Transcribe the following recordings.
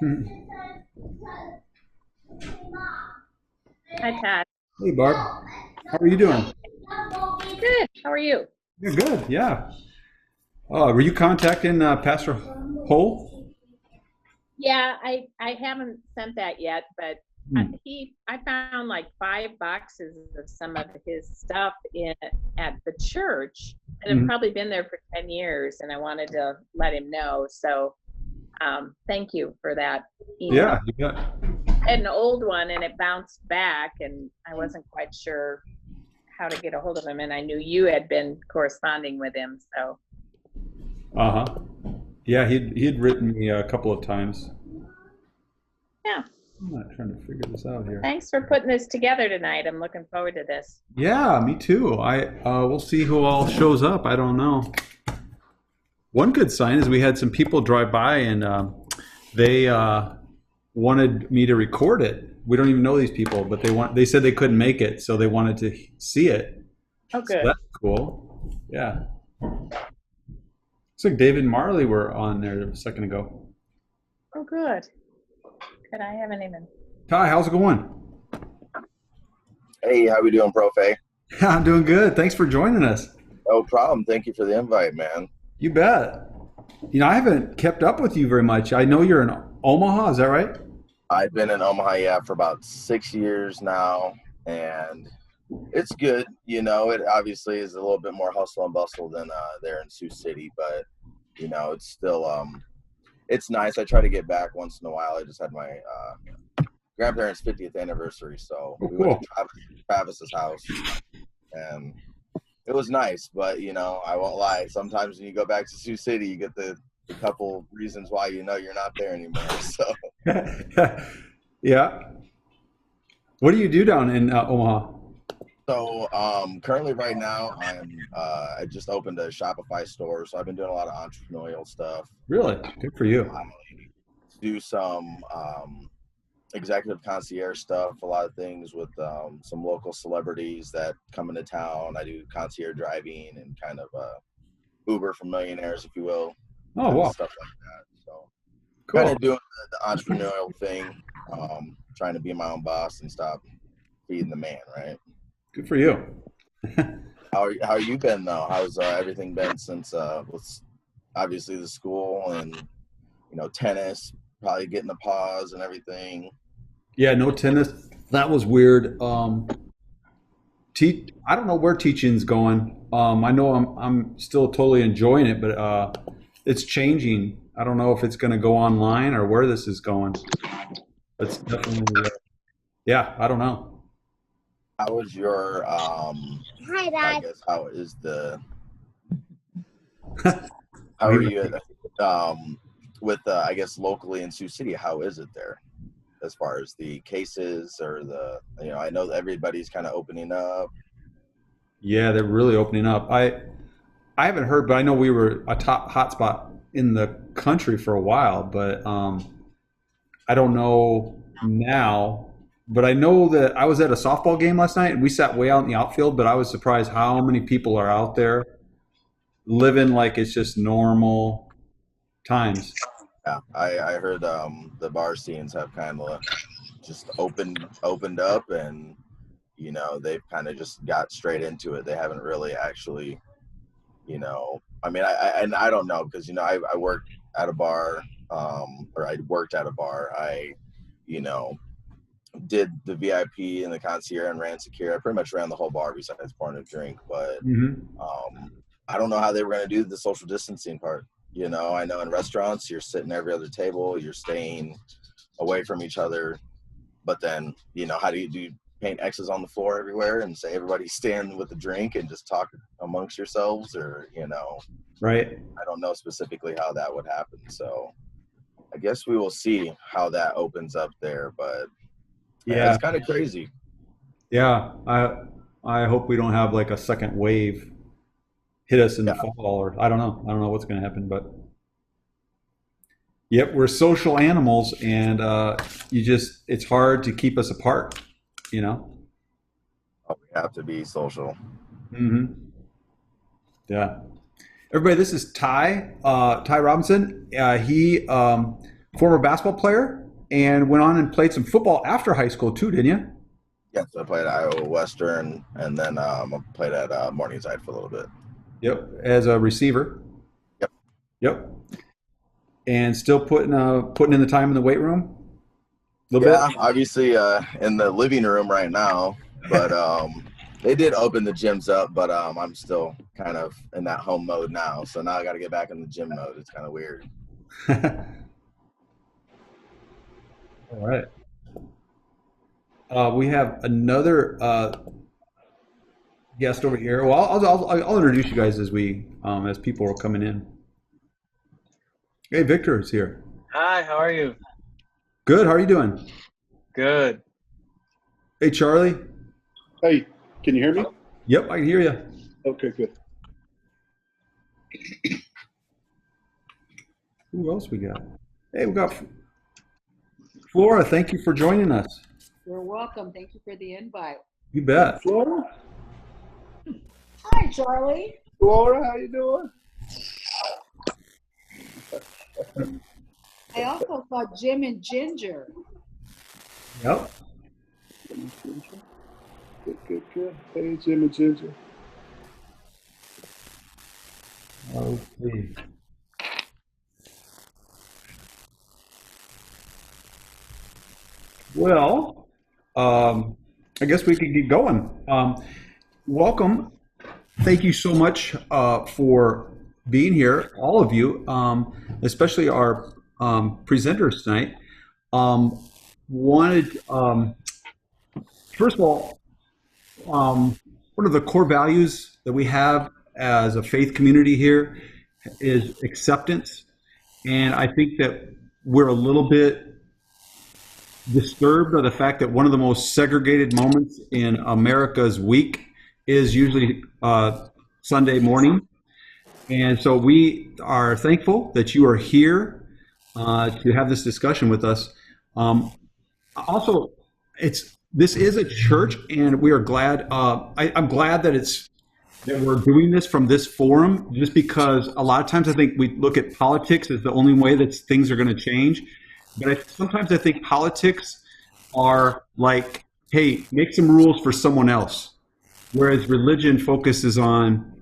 Hmm. Hi, Todd. Hey, Barb. How are you doing? Good. How are you? Yeah, good. Yeah. Were you contacting Pastor Hole? Yeah, I haven't sent that yet, but Hmm. I found like 5 boxes of some of his stuff in at the church that have Hmm. probably been there for 10 years, and I wanted to let him know. So, thank you for that Yeah, email. you got. I had an old one, and it bounced back, and I wasn't quite sure how to get a hold of him, and I knew you had been corresponding with him, so Uh-huh. Yeah, he'd written me a couple of times. yeah. I'm not trying to figure this out here. Thanks for putting this together tonight. I'm looking forward to this. Yeah, me too. We'll see who all shows up. I don't know. One good sign is we had some people drive by and they wanted me to record it. We don't even know these people, but they said they couldn't make it, so they wanted to see it. Oh, So good. that's cool. Yeah. Looks like David and Marley were on there a second ago. Oh, good. Good. I haven't even. Ty, how's it going? Hey, how we doing, Profe? I'm doing good. Thanks for joining us. No problem. Thank you for the invite, man. You bet. I haven't kept up with you very much. I know you're in Omaha, is that right? I've been in Omaha, yeah, for about 6 years now, and it's good. It obviously is a little bit more hustle and bustle than there in Sioux City, but it's still it's nice. I try to get back once in a while. I just had my grandparents' 50th anniversary, so Oh, we went to cool. Travis's house, and it was nice. But I won't lie. Sometimes when you go back to Sioux City, you get the couple reasons why you're not there anymore. So. Yeah. What do you do down in Omaha? So currently right now I just opened a Shopify store, so I've been doing a lot of entrepreneurial stuff. Really? Good for you. I do some executive concierge stuff, a lot of things with some local celebrities that come into town. I do concierge driving and kind of Uber for millionaires, if you will, Oh, kind of wow. stuff like that. So kind Cool. of doing the entrepreneurial thing, trying to be my own boss and stop being the man, right? Good for you. How you been though? How's everything been since with obviously the school and tennis, probably getting a pause and everything. Yeah, no tennis. That was weird. I don't know where teaching's going. I know I'm still totally enjoying it, but it's changing. I don't know if it's going to go online or where this is going. It's definitely, yeah, I don't know. How is your Hi, I Dad. guess how is the how I'll are give it. you with I guess locally in Sioux City? How is it there as far as the cases or the I know that everybody's kind of opening up. Yeah, they're really opening up. I haven't heard, but I know we were a top hotspot in the country for a while, but I don't know now. But I know that I was at a softball game last night and we sat way out in the outfield, but I was surprised how many people are out there living like it's just normal times. Yeah, I heard the bar scenes have kind of just opened up and they've kind of just got straight into it. They haven't really actually, I mean, and I don't know because I worked at a bar, or I worked at a bar. I, you know, did the VIP and the concierge and ran security. I pretty much ran the whole bar besides pouring a drink. But Hmm. I don't know how they were going to do the social distancing part. I know in restaurants you're sitting every other table, you're staying away from each other. But then, how do you paint X's on the floor everywhere and say everybody stand with a drink and just talk amongst yourselves? Or, Right. I don't know specifically how that would happen. So I guess we will see how that opens up there. But yeah, Yeah. it's kind of crazy. Yeah. I hope we don't have like a second wave hit us in the Yeah. fall, or I don't know. I don't know what's going to happen, but yep, we're social animals, and it's hard to keep us apart, you know? We have to be social. Hmm. Yeah. Everybody, this is Ty Robinson. He former basketball player, and went on and played some football after high school too, didn't you? Yes, I played at Iowa Western, and then I played at Morningside for a little bit. Yep, as a receiver. Yep. Yep. And still putting in the time in the weight room? A little Yeah, bit? obviously in the living room right now, but they did open the gyms up, but I'm still kind of in that home mode now. So now I got to get back in the gym mode. It's kind of weird. All right. We have another guest over here. Well, I'll introduce you guys as people are coming in. Hey, Victor is here. Hi, how are you? Good. How are you doing? Good. Hey, Charlie. Hey, can you hear me? Yep, I can hear you. Okay, good. Who else we got? Hey, we got Flora. Thank you for joining us. You're welcome. Thank you for the invite. You bet. Flora? Hi, Charlie. Flora, how you doing? I also saw Jim and Ginger. Yep. Good. Hey, Jim and Ginger. Okay. Well, I guess we could get going. Welcome. Thank you so much for being here, all of you, especially our presenters tonight. First of all, one of the core values that we have as a faith community here is acceptance. And I think that we're a little bit disturbed by the fact that one of the most segregated moments in America's week is usually Sunday morning. And so we are thankful that you are here to have this discussion with us. Also, this is a church, and we are glad. I'm glad that we're doing this from this forum, just because a lot of times I think we look at politics as the only way that things are going to change. But sometimes I think politics are like, hey, make some rules for someone else, whereas religion focuses on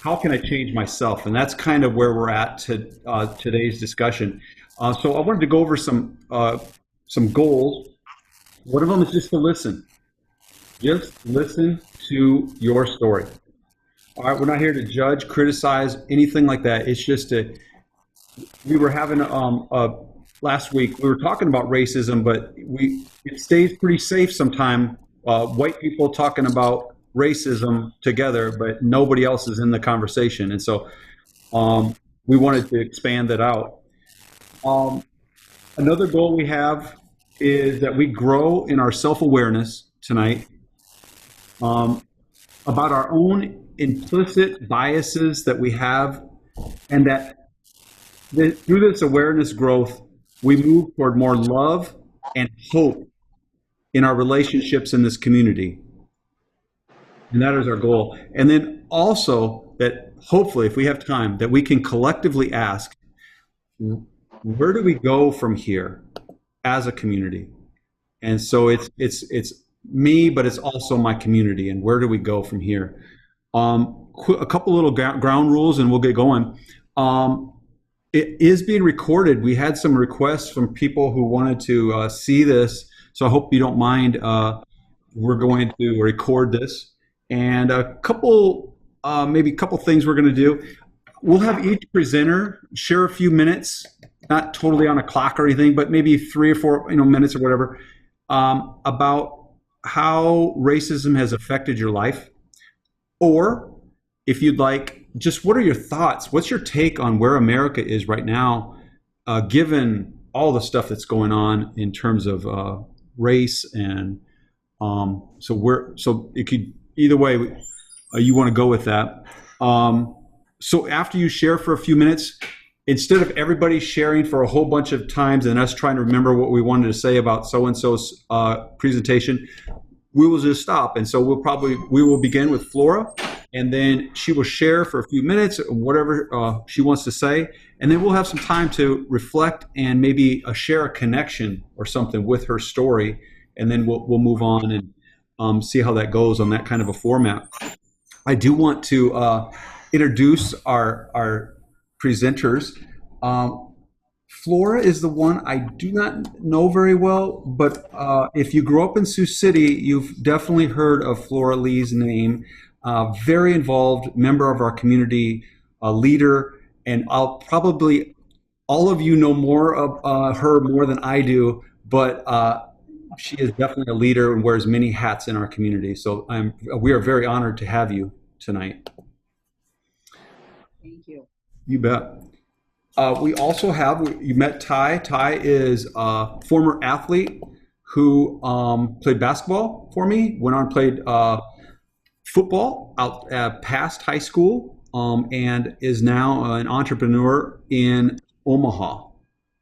how can I change myself, and that's kind of where we're at today's discussion. So I wanted to go over some goals. One of them is just to listen. Just listen to your story. All right, we're not here to judge, criticize, anything like that. It's just we were having last week, we were talking about racism, but it stays pretty safe sometimes. White people talking about racism together, but nobody else is in the conversation. And so we wanted to expand that out. Another goal we have is that we grow in our self-awareness tonight about our own implicit biases that we have, and that through this awareness growth, we move toward more love and hope in our relationships in this community. And that is our goal. And then also that hopefully, if we have time, that we can collectively ask, where do we go from here as a community? And so it's me, but it's also my community. And where do we go from here? A couple little ground rules and we'll get going. It is being recorded. We had some requests from people who wanted to see this. So I hope you don't mind. We're going to record this. And maybe a couple things we're going to do. We'll have each presenter share a few minutes, not totally on a clock or anything, but maybe 3 or 4 minutes or whatever, about how racism has affected your life. Or if you'd like, just what are your thoughts? What's your take on where America is right now, given all the stuff that's going on in terms of race? And so it could, either way you want to go with that. So after you share for a few minutes, instead of everybody sharing for a whole bunch of times and us trying to remember what we wanted to say about so-and-so's presentation, we will just stop. And so we will begin with Flora, and then she will share for a few minutes whatever she wants to say, and then we'll have some time to reflect and maybe share a connection or something with her story, and then we'll move on and see how that goes on that kind of a format. I do want to introduce our presenters. Flora is the one I do not know very well, but if you grew up in Sioux City, you've definitely heard of Flora Lee's name. Very involved member of our community, a leader, and I'll probably all of you know more of her more than I do, but she is definitely a leader and wears many hats in our community. So we are very honored to have you tonight. Thank you. You bet. We also have, you met Ty. Ty is a former athlete who played basketball for me, went on and played football out past high school, and is now an entrepreneur in Omaha.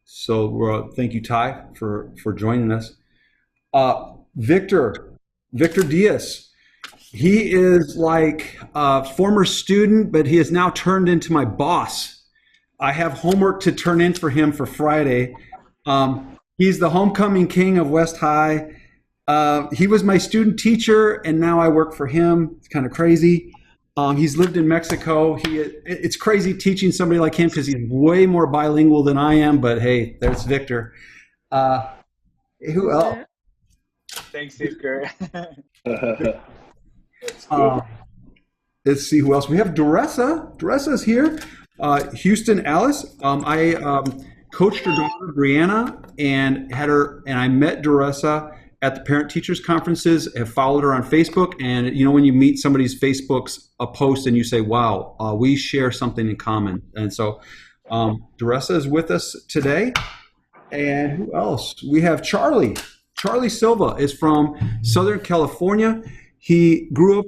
So thank you, Ty, for joining us. Victor Diaz. He is like a former student, but he has now turned into my boss. I have homework to turn in for him for Friday. He's the homecoming king of West High. He was my student teacher, and now I work for him. It's kind of crazy. He's lived in Mexico. It's crazy teaching somebody like him because he's way more bilingual than I am, but hey, there's Victor. Who else? Thanks, Victor. That's good. Let's see who else. We have Doressa. Doressa's here. Houston Alice. I coached her daughter Brianna and I met Doressa at the parent teachers conferences. Have followed her on Facebook, and you know when you meet somebody's Facebook's a post and you say, "Wow, we share something in common." And so Doressa is with us today. And who else? We have Charlie. Charlie Silva is from Southern California. He grew up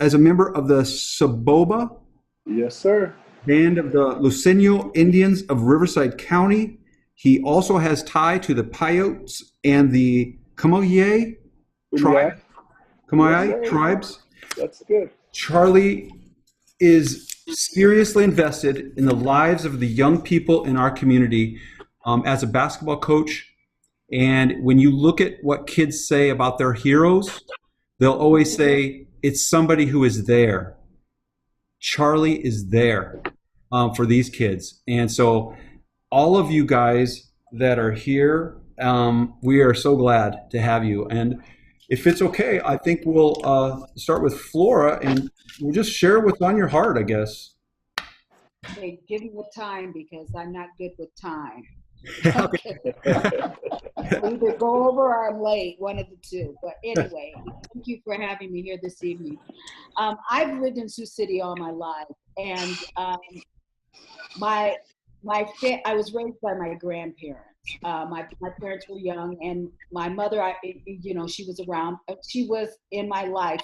as a member of the Saboba Yes, sir. band of the Luceño Indians of Riverside County. He also has tie to the Paiutes and the Kamoye tribe. Kamoye tribes. That's good. Charlie is seriously invested in the lives of the young people in our community as a basketball coach. And when you look at what kids say about their heroes, they'll always say it's somebody who is there. Charlie is there for these kids. And so all of you guys that are here, we are so glad to have you. And if it's okay, I think we'll start with Flora, and we'll just share what's on your heart, I guess. Okay, give me the time because I'm not good with time. Okay. Either go over or I'm late, one of the two. But anyway, thank you for having me here this evening. I've lived in Sioux City all my life, and I was raised by my grandparents. My parents were young, and my mother, she was around. She was in my life.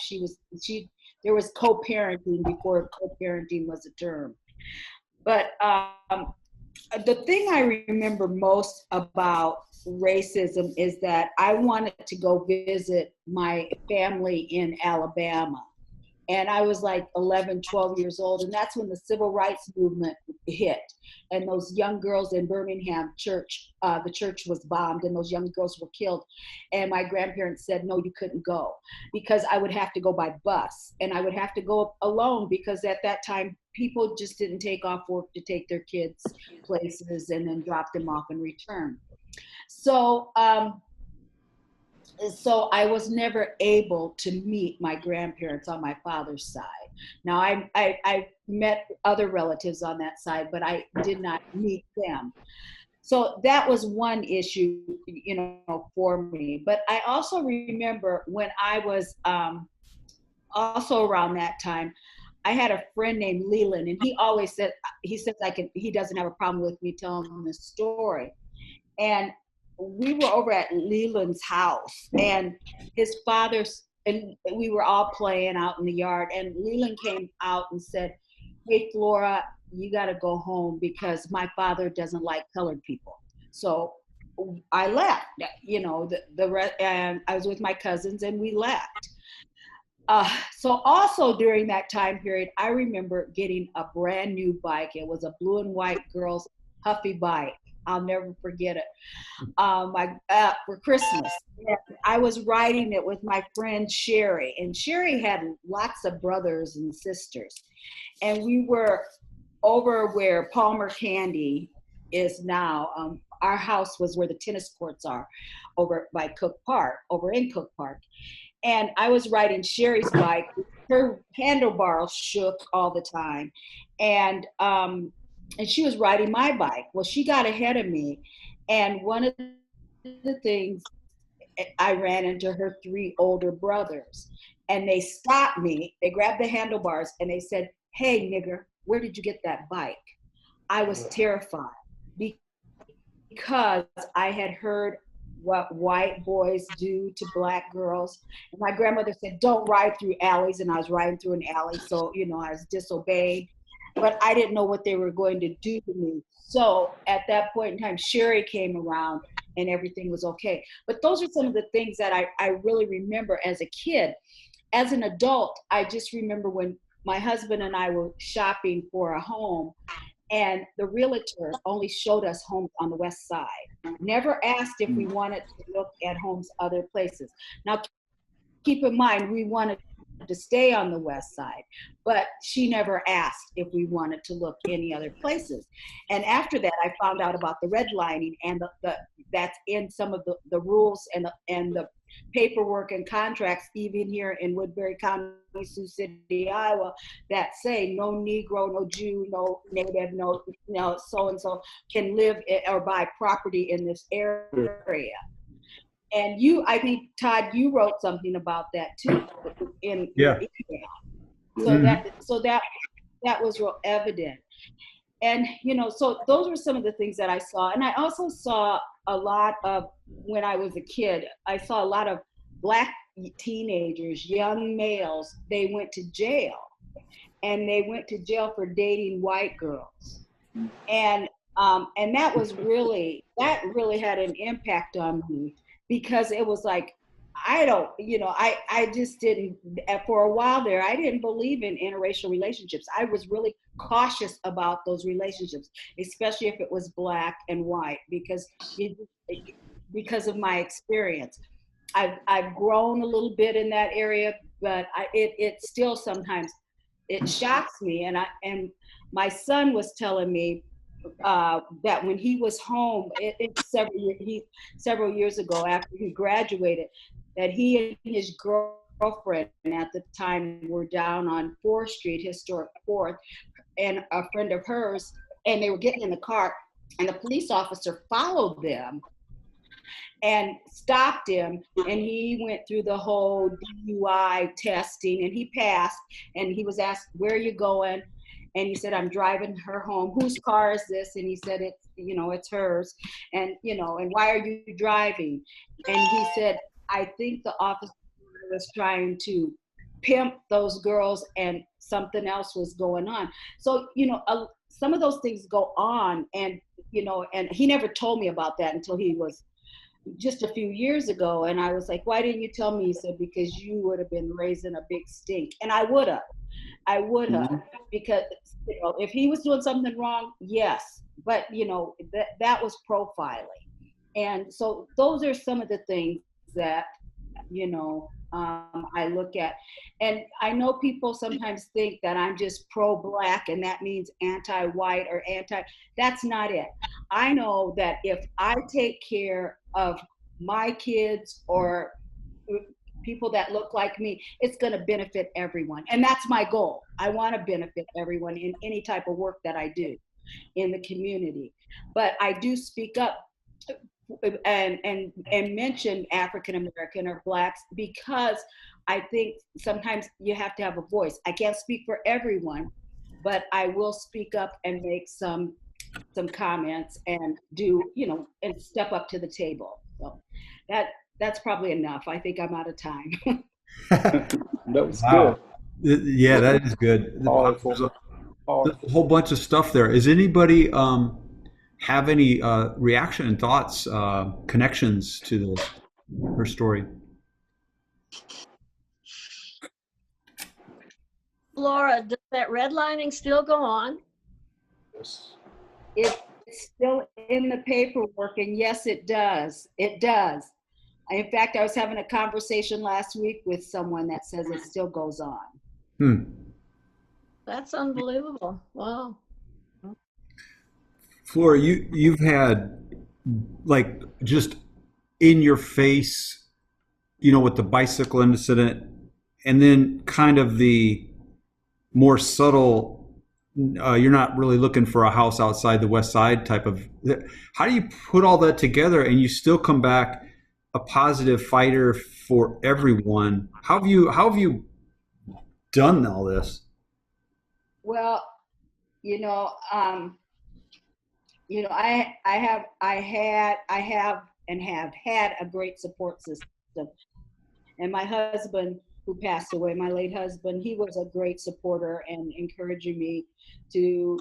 There was co-parenting before co-parenting was a term. But the thing I remember most about racism is that I wanted to go visit my family in Alabama. And I was like 11, 12 years old. And that's when the civil rights movement hit. And those young girls in Birmingham church, the church was bombed and those young girls were killed. And my grandparents said, no, you couldn't go because I would have to go by bus. And I would have to go alone because at that time, people just didn't take off work to take their kids places and then drop them off and return. So I was never able to meet my grandparents on my father's side. Now I met other relatives on that side, but I did not meet them. So that was one issue, for me. But I also remember when I was also around that time, I had a friend named Leland, and he always said, he doesn't have a problem with me telling him this story. And we were over at Leland's house, and his father's, and we were all playing out in the yard, and Leland came out and said, hey, Flora, you got to go home because my father doesn't like colored people. So I left, and I was with my cousins and we left. So also during that time period, I remember getting a brand new bike. It was a blue and white girl's Huffy bike. I'll never forget it. For Christmas. And I was riding it with my friend Sherry, and Sherry had lots of brothers and sisters. And we were over where Palmer Candy is now. Our house was where the tennis courts are, over by Cook Park, over in Cook Park. And I was riding Sherry's bike. Her handlebars shook all the time. And she was riding my bike. Well, she got ahead of me. And one of the things, I ran into her 3 older brothers. And they stopped me. They grabbed the handlebars and they said, "Hey, nigger, where did you get that bike?" I was terrified because I had heard what white boys do to black girls. And my grandmother said, "Don't ride through alleys," and I was riding through an alley, so I was disobeyed. But I didn't know what they were going to do to me. So at that point in time, Sherry came around and everything was okay. But those are some of the things that I really remember as a kid. As an adult, I just remember when my husband and I were shopping for a home, and the realtor only showed us homes on the west side. Never asked if we wanted to look at homes other places. Now, keep in mind, we wanted to stay on the west side, but she never asked if we wanted to look any other places. And after that, I found out about the redlining, and that's in some of the rules and the paperwork and contracts, even here in Woodbury County, Sioux City, Iowa, that say no Negro, no Jew, no Native, no so-and-so can live or buy property in this area. And I think, Todd, you wrote something about that too in your email. So that was real evident. And, so those were some of the things that I saw. And I also saw a lot of, when I was a kid, I saw a lot of black teenagers, young males, they went to jail. And they went to jail for dating white girls. And that really had an impact on me, because it was like, I just didn't, for a while there, I didn't believe in interracial relationships. I was really cautious about those relationships, especially if it was black and white, because of my experience. I've grown a little bit in that area, but it still sometimes, it shocks me. And my son was telling me that when he was home, several years ago after he graduated, that he and his girlfriend at the time were down on 4th Street, historic 4th, and a friend of hers, and they were getting in the car, and a police officer followed them and stopped him, and he went through the whole DUI testing, and he passed, and he was asked, "Where are you going?" And he said, "I'm driving her home." "Whose car is this?" And he said, it's hers. And, "And why are you driving?" And he said, "I think the officer was trying to pimp those girls, and something else was going on." So, some of those things go on, and, and he never told me about that until he was just a few years ago. And I was like, "Why didn't you tell me?" He said, "Because you would have been raising a big stink." And I would have, because, if he was doing something wrong, yes, but, that was profiling. And so those are some of the things that, I look at. And I know people sometimes think that I'm just pro-black and that means anti-white or that's not it. I know that if I take care of my kids or people that look like me, it's going to benefit everyone. And that's my goal. I want to benefit everyone in any type of work that I do in the community. But I do speak up and mention African American or blacks, because I think sometimes you have to have a voice. I can't speak for everyone, but I will speak up and make some comments and do, and step up to the table. So that's probably enough. I think I'm out of time. That was Wow. good. Yeah, that is good. Powerful. There's a whole bunch of stuff there. Is anybody have any reaction and thoughts, connections to her story? Flora, does that redlining still go on? Yes. It's still in the paperwork, and yes, it does. It does. In fact, I was having a conversation last week with someone that says it still goes on. Hmm. That's unbelievable. Wow. Flora, you've had like just in your face, with the bicycle incident, and then kind of the more subtle. You're not really looking for a house outside the West Side type of. How do you put all that together and you still come back a positive fighter for everyone? How have you done all this? Well, I have and have had a great support system. And my husband, who passed away, my late husband, he was a great supporter and encouraging me to,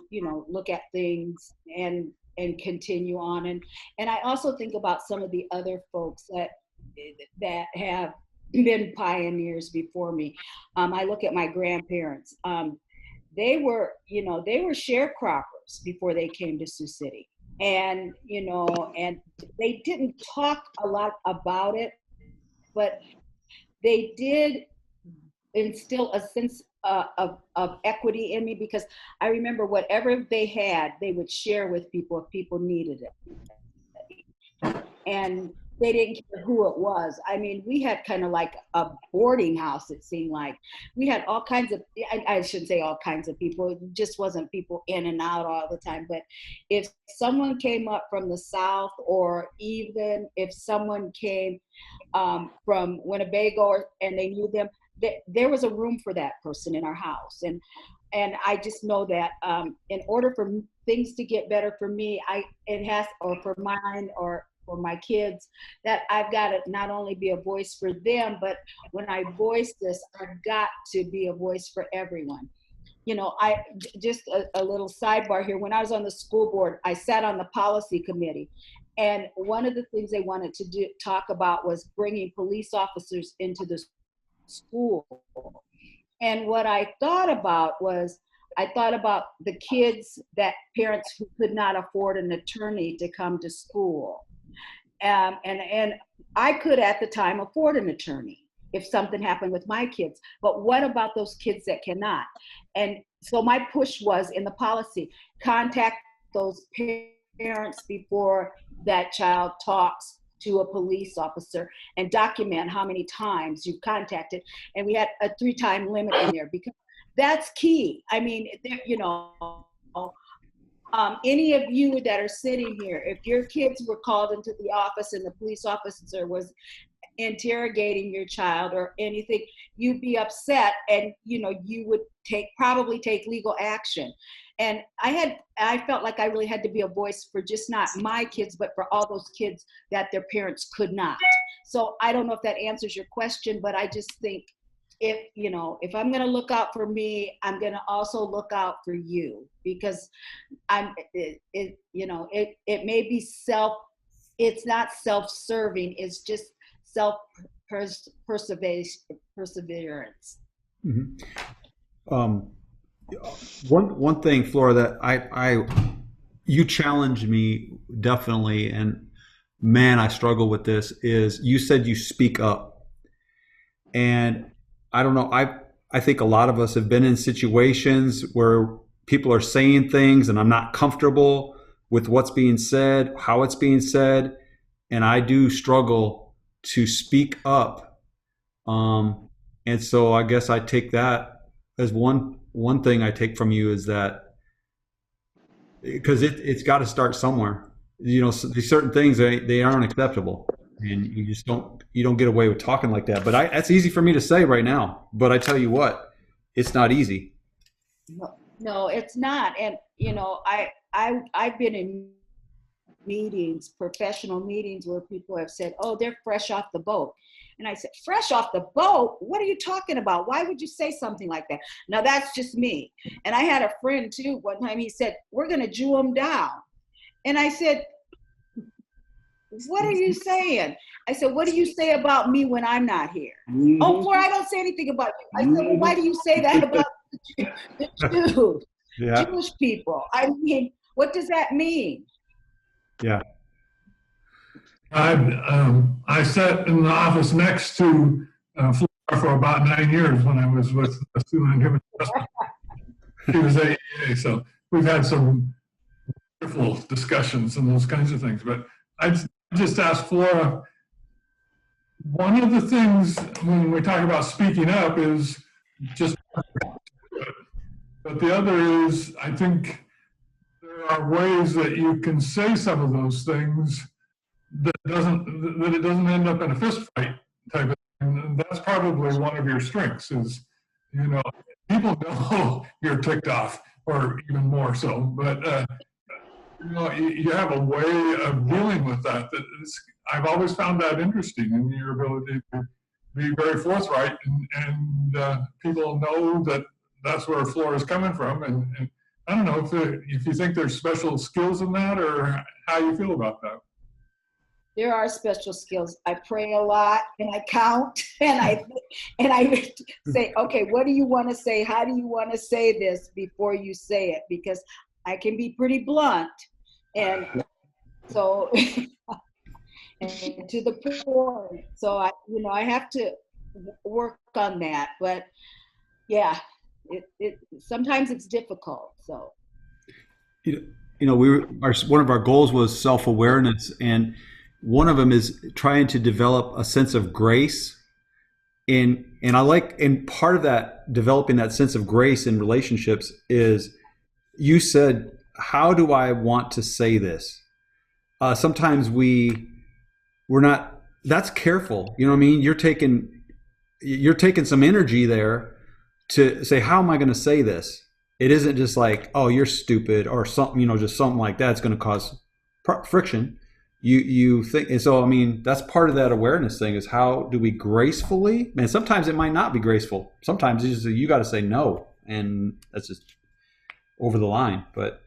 look at things and continue on. And I also think about some of the other folks that have been pioneers before me. I look at my grandparents. They were sharecroppers before they came to Sioux City. And, and they didn't talk a lot about it, but they did instill a sense of equity in me, because I remember whatever they had, they would share with people if people needed it. And they didn't care who it was. I mean, we had kind of like a boarding house, it seemed like. We had all kinds of, I shouldn't say all kinds of people, it just wasn't people in and out all the time. But if someone came up from the South, or even if someone came from Winnebago and they knew them, there was a room for that person in our house. And I just know that in order for things to get better for me, or for mine, or for my kids, that I've got to not only be a voice for them, but when I voice this, I've got to be a voice for everyone. I just a little sidebar here. When I was on the school board, I sat on the policy committee, and one of the things they wanted to talk about was bringing police officers into the school. And what I thought about the kids, that parents who could not afford an attorney to come to school. And I could at the time afford an attorney if something happened with my kids. But what about those kids that cannot? And so my push was in the policy, contact those parents before that child talks to a police officer, and document how many times you've contacted. And we had a 3-time limit in there, because that's key. I mean, any of you that are sitting here, if your kids were called into the office and the police officer was interrogating your child or anything, you'd be upset, and you would probably take legal action. And I felt like I really had to be a voice for just not my kids, but for all those kids that their parents could not. So I don't know if that answers your question, but I just think if I'm going to look out for me, I'm going to also look out for you, because it may be it's not self-serving, it's just perseverance. Mm-hmm. One thing, Flora, that you challenged me definitely, and man, I struggle with this, is you said you speak up. And I don't know, I think a lot of us have been in situations where people are saying things and I'm not comfortable with what's being said, how it's being said, and I do struggle to speak up. And so I guess I take that as one thing I take from you, is that because it's got to start somewhere. These certain things, they aren't acceptable, and you don't get away with talking like that. But that's easy for me to say right now. But I tell you what, it's not easy. No, it's not. And I've been in meetings, professional meetings, where people have said, "Oh, they're fresh off the boat." And I said, "Fresh off the boat? What are you talking about? Why would you say something like that?" Now, that's just me. And I had a friend too, one time he said, "We're going to Jew them down." And I said, "What are you saying?" I said, "What do you say about me when I'm not here?" Mm-hmm. "Oh, Flora, I don't say anything about you." I said, "Well, why do you say that about The Jews, Yeah. Jewish people. I mean, what does that mean? Yeah. I sat in the office next to Flora for about 9 years when I was with the Sioux and Human Justice. She was AEA, so we've had some wonderful discussions and those kinds of things. But I just asked Flora, one of the things when we talk about speaking up is just, but the other is, I think there are ways that you can say some of those things that it doesn't end up in a fist fight type of thing. And that's probably one of your strengths is, you know, people know you're ticked off, or even more so, but you know, you have a way of dealing with that I've always found that interesting, in your ability to be very forthright, and people know that that's where Flora is coming from. And I don't know if you think there's special skills in that, or how you feel about that. There are special skills. I pray a lot, and I count, and I say, okay, what do you want to say? How do you want to say this before you say it? Because I can be pretty blunt, and so and to the point. So I have to work on that. But yeah, it sometimes it's difficult. So one of our goals was self-awareness, and one of them is trying to develop a sense of grace. And part of that, developing that sense of grace in relationships, is, you said, how do I want to say this? Sometimes we're not, that's careful. You know what I mean? You're taking some energy there to say, how am I going to say this? It isn't just like, oh, you're stupid, or something, just something like that's going to cause friction. You think, and so, I mean, that's part of that awareness thing, is how do we gracefully, and sometimes it might not be graceful. Sometimes you got to say no, and that's just over the line. But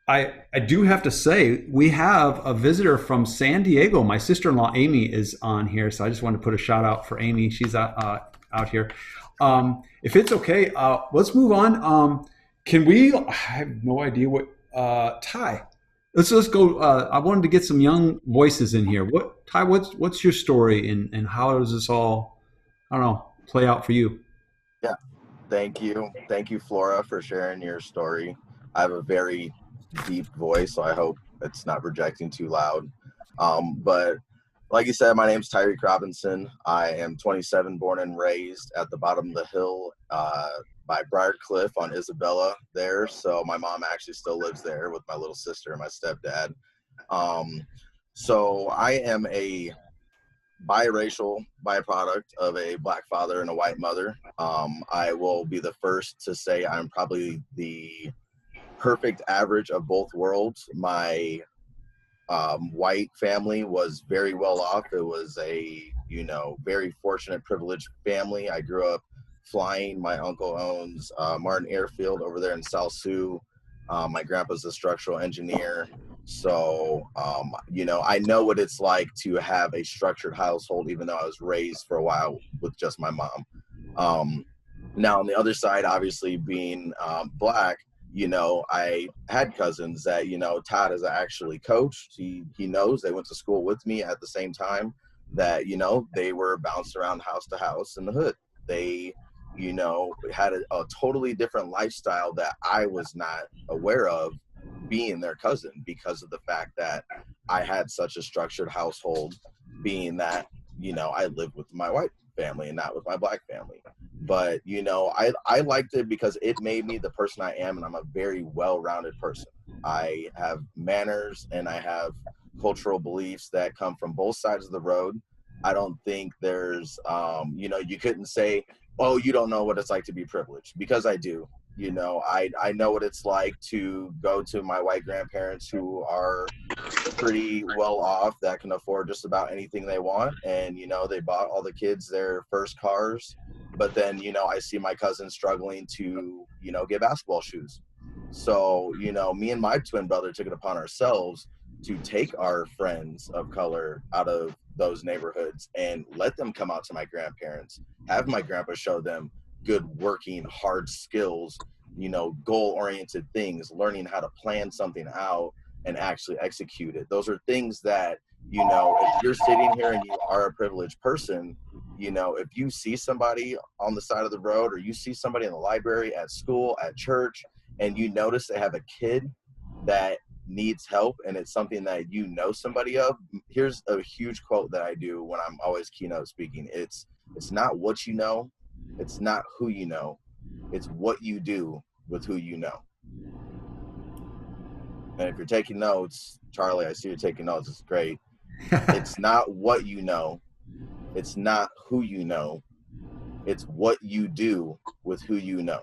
I do have to say, we have a visitor from San Diego. My sister-in-law, Amy, is on here. So I just wanted to put a shout out for Amy. She's out here. If it's okay, let's move on. Can we, I have no idea what, Ty, let's go. I wanted to get some young voices in here. Ty, what's your story, and how does this all, I don't know, play out for you? Yeah, thank you, Flora, for sharing your story. I have a very deep voice, so I hope it's not projecting too loud. But like you said, my name's Tyreek Robinson. I am 27, born and raised at the bottom of the hill by Briarcliff on Isabella there. So my mom actually still lives there with my little sister and my stepdad. So I am a biracial byproduct of a Black father and a white mother. I will be the first to say I'm probably the perfect average of both worlds. My white family was very well off. It was a, very fortunate, privileged family. I grew up flying. My uncle owns Martin Airfield over there in South Sioux. My grandpa's a structural engineer. So, I know what it's like to have a structured household, even though I was raised for a while with just my mom. Now, on the other side, obviously being Black, I had cousins that, Todd is actually coached. He knows, they went to school with me at the same time, that, they were bounced around house to house in the hood. They, had a totally different lifestyle that I was not aware of, being their cousin, because of the fact that I had such a structured household, being that, I lived with my white family and not with my Black family. But I liked it because it made me the person I am, and I'm a very well-rounded person. I have manners and I have cultural beliefs that come from both sides of the road. I don't think there's you couldn't say, oh, you don't know what it's like to be privileged, because I do. I know what it's like to go to my white grandparents who are pretty well off, that can afford just about anything they want, and they bought all the kids their first cars, but then I see my cousins struggling to get basketball shoes. So me and my twin brother took it upon ourselves to take our friends of color out of those neighborhoods and let them come out to my grandparents, have my grandpa show them good working, hard skills, you know, goal-oriented things, learning how to plan something out and actually execute it. Those are things that, you know, if you're sitting here and you are a privileged person, you know, if you see somebody on the side of the road, or you see somebody in the library, at school, at church, and you notice they have a kid that needs help, and it's something that you know somebody of, here's a huge quote that I do when I'm always keynote speaking. It's not what you know, it's not who you know, it's what you do with who you know. And if you're taking notes, Charlie, I see you're taking notes, it's great. It's not what you know, it's not who you know, it's what you do with who you know.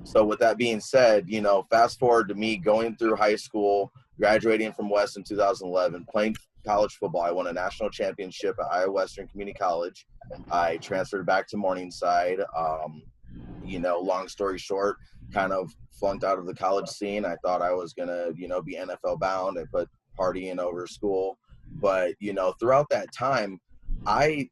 So with that being said, you know, fast forward to me going through high school, graduating from West in 2011, playing college football. I won a national championship at Iowa Western Community College. I transferred back to Morningside. You know, long story short, kind of flunked out of the college scene. I thought I was going to, you know, be NFL bound. I put partying over school. But, you know, throughout that time, I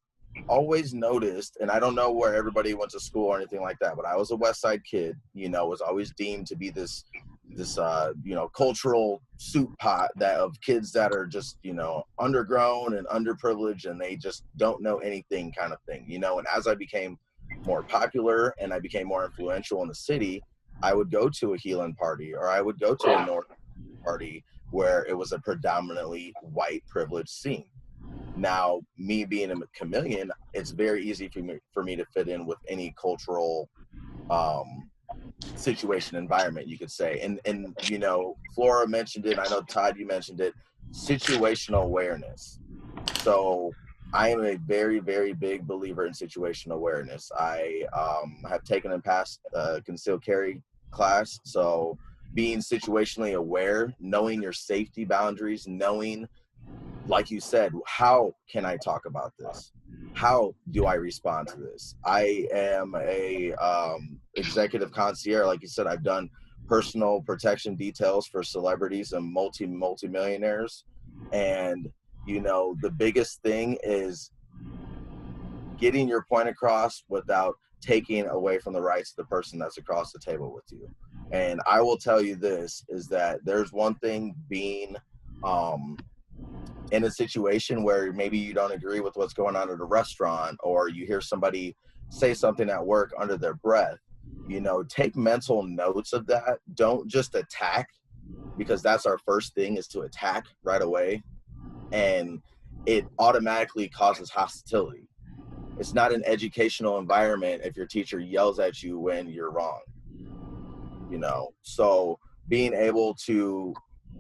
always noticed, and I don't know where everybody went to school or anything like that, but I was a West Side kid, you know, was always deemed to be this you know, cultural soup pot that of kids that are just, you know, undergrown and underprivileged, and they just don't know anything kind of thing, you know. And as I became more popular and I became more influential in the city, I would go to a Heelan party, or I would go to a North party where it was a predominantly white privileged scene. Now, me being a chameleon, it's very easy for me to fit in with any cultural situation, environment, you could say. And you know, Flora mentioned it, I know Todd, you mentioned it, situational awareness. So I am a very, very big believer in situational awareness. I have taken and passed a concealed carry class. So being situationally aware, knowing your safety boundaries, knowing, like you said, how can I talk about this? How do I respond to this? I am a executive concierge. Like you said, I've done personal protection details for celebrities and multi-millionaires. And, you know, the biggest thing is getting your point across without taking away from the rights of the person that's across the table with you. And I will tell you this, is that there's one thing being in a situation where maybe you don't agree with what's going on at a restaurant, or you hear somebody say something at work under their breath, you know, take mental notes of that. Don't just attack, because that's our first thing, is to attack right away. And it automatically causes hostility. It's not an educational environment if your teacher yells at you when you're wrong, you know. So being able to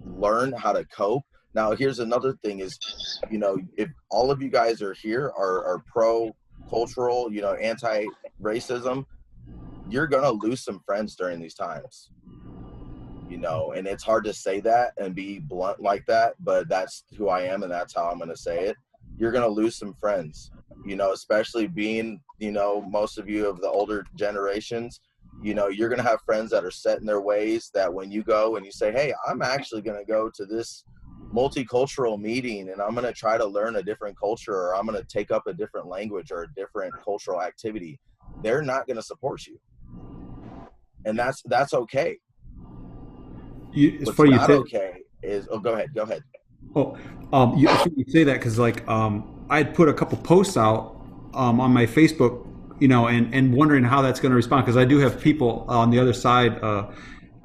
learn how to cope. Now, here's another thing is, you know, if all of you guys are here are pro-cultural, you know, anti-racism, you're going to lose some friends during these times, you know. And it's hard to say that and be blunt like that, but that's who I am, and that's how I'm going to say it. You're going to lose some friends, you know, especially being, you know, most of you of the older generations, you know, you're going to have friends that are set in their ways, that when you go and you say, hey, I'm actually going to go to this multicultural meeting and I'm going to try to learn a different culture, or I'm going to take up a different language or a different cultural activity, they're not going to support you. And that's okay. What's funny not okay is, oh, go ahead. Oh, you say that because, like, I had put a couple posts out on my Facebook, you know, and wondering how that's going to respond, because I do have people on the other side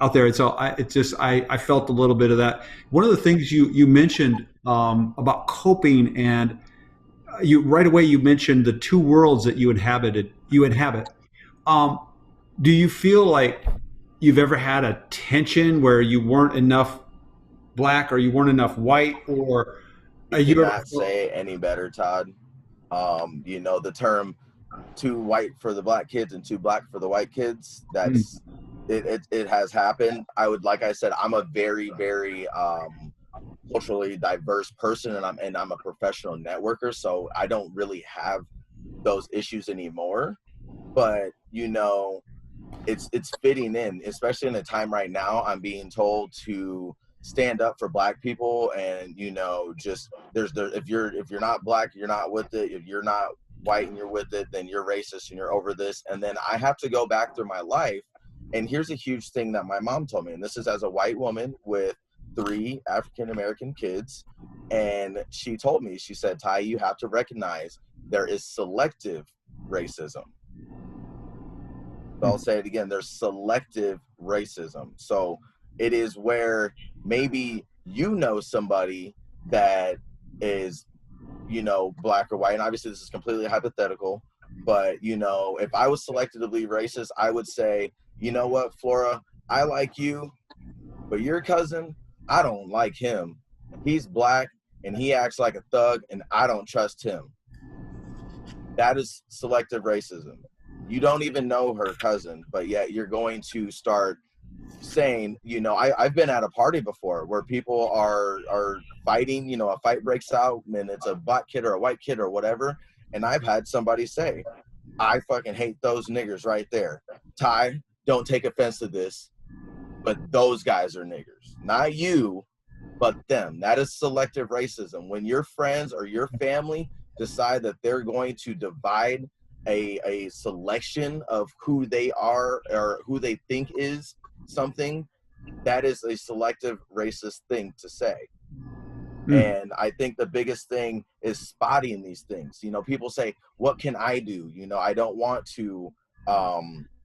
out there, and so I felt a little bit of that. One of the things you mentioned about coping, and you right away you mentioned the two worlds that you inhabit. Do you feel like you've ever had a tension where you weren't enough black or you weren't enough white, or You cannot say it any better, Todd. You know, the term too white for the black kids and too black for the white kids, that's it has happened. Like I said, I'm a very, very culturally diverse person, and I'm a professional networker, so I don't really have those issues anymore. But, you know, it's fitting in, especially in a time right now. I'm being told to stand up for black people, and, you know, just if you're not black, you're not with it. If you're not white and you're with it, then you're racist and you're over this. And then I have to go back through my life. And here's a huge thing that my mom told me, and this is as a white woman with 3 African-American kids. And she told me, she said, Ty, you have to recognize there is selective racism. So I'll say it again, there's selective racism. So it is where maybe you know somebody that is, you know, black or white, and obviously this is completely hypothetical, but, you know, if I was selectively racist, I would say, you know what, Flora, I like you, but your cousin, I don't like him. He's black and he acts like a thug and I don't trust him. That is selective racism. You don't even know her cousin, but yet you're going to start saying, you know, I've been at a party before where people are fighting, you know, a fight breaks out and it's a black kid or a white kid or whatever. And I've had somebody say, I fucking hate those niggers right there. Ty, don't take offense to this, but those guys are niggers. Not you, but them. That is selective racism. When your friends or your family decide that they're going to divide a selection of who they are or who they think is something, that is a selective racist thing to say. And I think the biggest thing is spotting these things. You know, people say, what can I do? You know, I don't want to,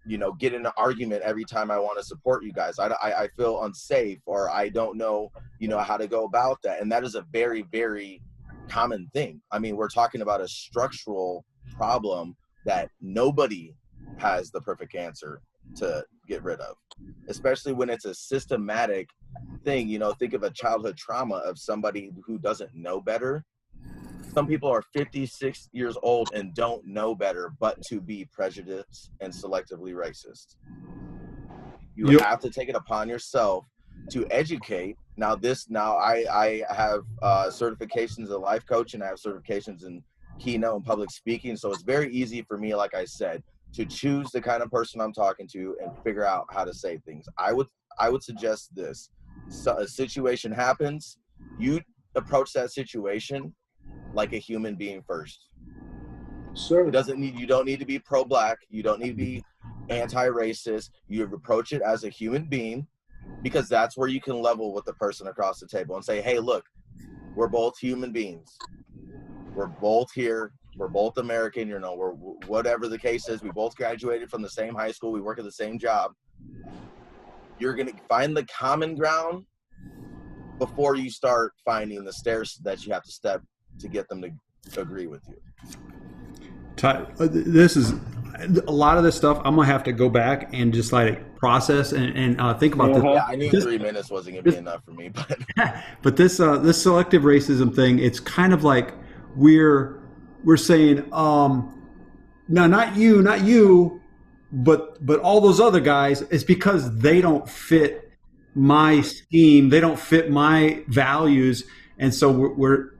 you know, get in an argument every time I want to support you guys. I feel unsafe, or I don't know, you know, how to go about that. And that is a very, very common thing. I mean, we're talking about a structural problem that nobody has the perfect answer to get rid of, especially when it's a systematic thing. You know, think of a childhood trauma of somebody who doesn't know better. Some people are 56 years old and don't know better but to be prejudiced and selectively racist. You have to take it upon yourself to educate. Now I have certifications in life coaching. I have certifications in keynote and public speaking. So it's very easy for me, like I said, to choose the kind of person I'm talking to and figure out how to say things. I would suggest this. So a situation happens, you approach that situation like a human being first. Sure. You don't need to be pro-black. You don't need to be anti-racist. You approach it as a human being, because that's where you can level with the person across the table and say, hey, look, we're both human beings. We're both here. We're both American, you know, we're whatever the case is. We both graduated from the same high school. We work at the same job. You're going to find the common ground before you start finding the stairs that you have to step to get them to agree with you. This is a lot of this stuff. I'm gonna have to go back and just like process and think about this. Yeah, I knew 3 minutes wasn't gonna be enough for me, but this selective racism thing, it's kind of like we're saying, no, not you, but all those other guys. It's because they don't fit my scheme, they don't fit my values, and so we're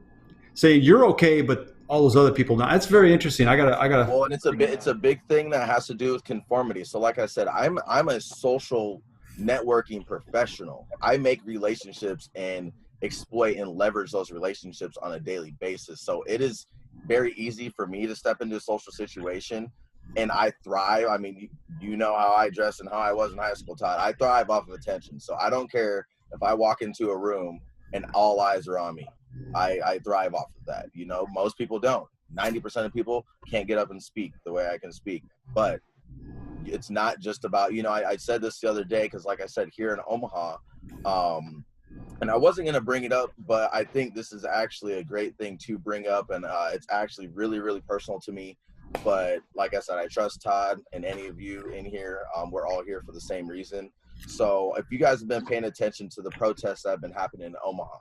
saying you're okay, but all those other people not. That's very interesting. I gotta. Well, and it's a big thing that has to do with conformity. So, like I said, I'm a social networking professional. I make relationships and exploit and leverage those relationships on a daily basis. So it is very easy for me to step into a social situation, and I thrive. I mean, you know how I dress and how I was in high school, Todd. I thrive off of attention. So I don't care if I walk into a room and all eyes are on me. I thrive off of that. You know, most people don't. 90% of people can't get up and speak the way I can speak. But it's not just about, you know, I said this the other day, because like I said, here in Omaha, and I wasn't going to bring it up, but I think this is actually a great thing to bring up. And it's actually really, really personal to me. But like I said, I trust Todd and any of you in here. We're all here for the same reason. So if you guys have been paying attention to the protests that have been happening in Omaha,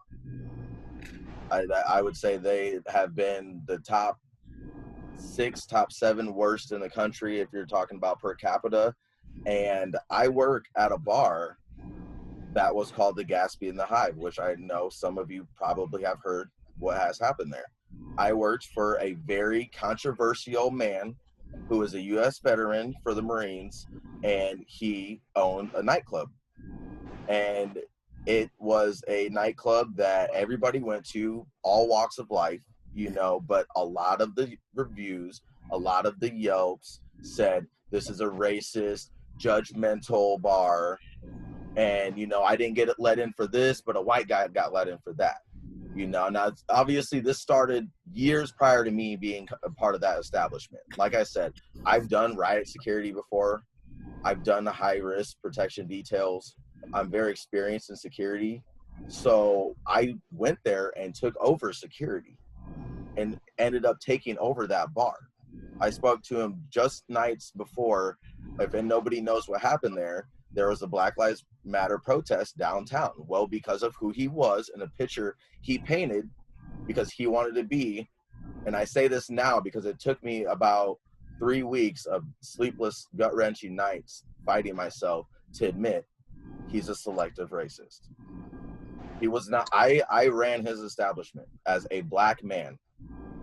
I would say they have been the top 6, top 7 worst in the country if you're talking about per capita. And I work at a bar that was called the Gatsby and the Hive, which I know some of you probably have heard what has happened there. I worked for a very controversial man who is a U.S. veteran for the Marines, and he owned a nightclub. And it was a nightclub that everybody went to, all walks of life, you know, but a lot of the reviews a lot of the Yelps said, this is a racist, judgmental bar. And, you know, I didn't get let in for this, but a white guy got let in for that. You know, now obviously this started years prior to me being a part of that establishment. Like I said, I've done riot security before. I've done the high risk protection details. I'm very experienced in security. So I went there and took over security and ended up taking over that bar. I spoke to him just nights before. If nobody knows what happened there was a Black Lives Matter protest downtown. Well, because of who he was and the picture he painted, because he wanted to be, and I say this now because it took me about 3 weeks of sleepless, gut-wrenching nights fighting myself to admit he's a selective racist. He was not. I ran his establishment as a black man,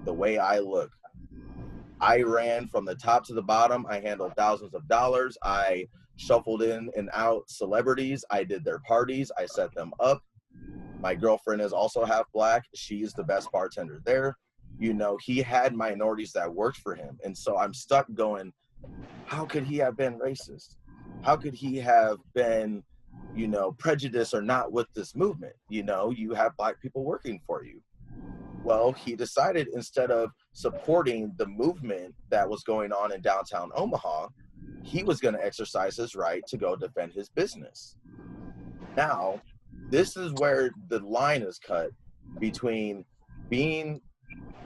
the way I look. I ran from the top to the bottom. I handled thousands of dollars. I shuffled in and out celebrities. I did their parties. I set them up. My girlfriend is also half black. She's the best bartender there. You know, he had minorities that worked for him. And so I'm stuck going, how could he have been racist? How could he have been, you know, prejudiced or not with this movement? You know, you have black people working for you. Well, he decided instead of supporting the movement that was going on in downtown Omaha, he was going to exercise his right to go defend his business. Now, this is where the line is cut between being,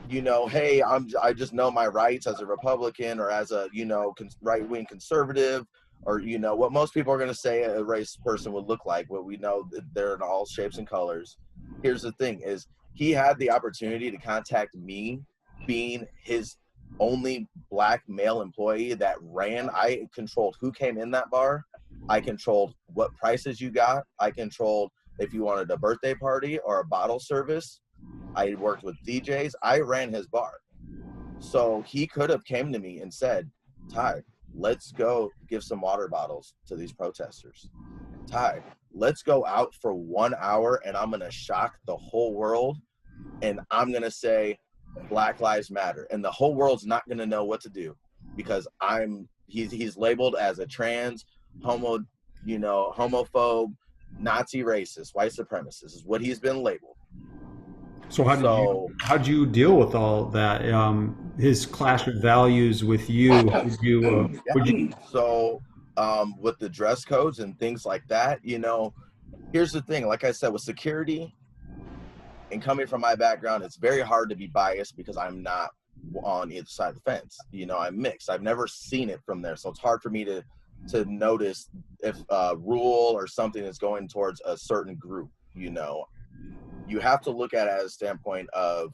you know, hey, I just know my rights as a Republican or as a, you know, right-wing conservative, or, you know, what most people are going to say a race person would look like, but we know that they're in all shapes and colors. Here's the thing is, he had the opportunity to contact me, being his only black male employee that ran. I controlled who came in that bar. I controlled what prices you got. I controlled if you wanted a birthday party or a bottle service. I worked with DJs. I ran his bar. So he could have came to me and said, Ty, let's go give some water bottles to these protesters. Ty, let's go out for 1 hour and I'm going to shock the whole world. And I'm going to say Black Lives Matter. And the whole world's not going to know what to do because he's labeled as a trans, homophobe, Nazi racist, white supremacist is what he's been labeled. So how'd you deal with all that? His clash of values with you? So with the dress codes and things like that, you know, here's the thing. Like I said, with security and coming from my background, it's very hard to be biased because I'm not on either side of the fence. You know, I'm mixed. I've never seen it from there, so it's hard for me to notice if a rule or something is going towards a certain group. You know, you have to look at it as a standpoint of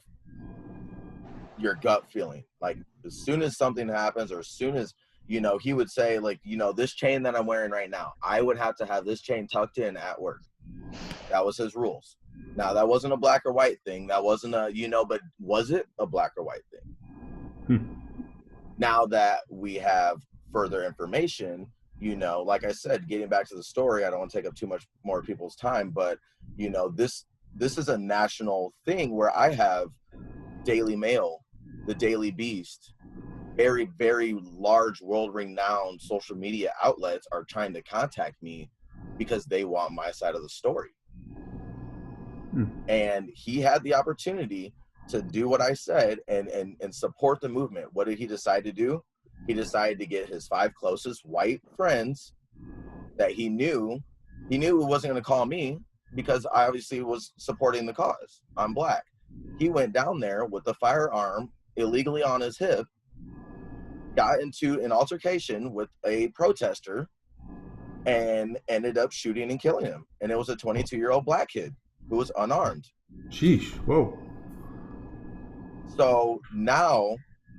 your gut feeling. Like as soon as something happens, or as soon as, you know, he would say, like, you know, this chain that I'm wearing right now, I would have to have this chain tucked in at work. That was his rules. Now, that wasn't a black or white thing. That wasn't a, you know, but was it a black or white thing? Now that we have further information, you know, like I said, getting back to the story, I don't want to take up too much more people's time, but, you know, this is a national thing where I have Daily Mail, the Daily Beast, very, very large world-renowned social media outlets are trying to contact me because they want my side of the story. And he had the opportunity to do what I said and support the movement. What did he decide to do? He decided to get his 5 closest white friends that he knew he wasn't going to call me because I obviously was supporting the cause. I'm black. He went down there with a firearm illegally on his hip, got into an altercation with a protester, and ended up shooting and killing him. And it was a 22-year-old black kid who was unarmed. Sheesh, whoa. So now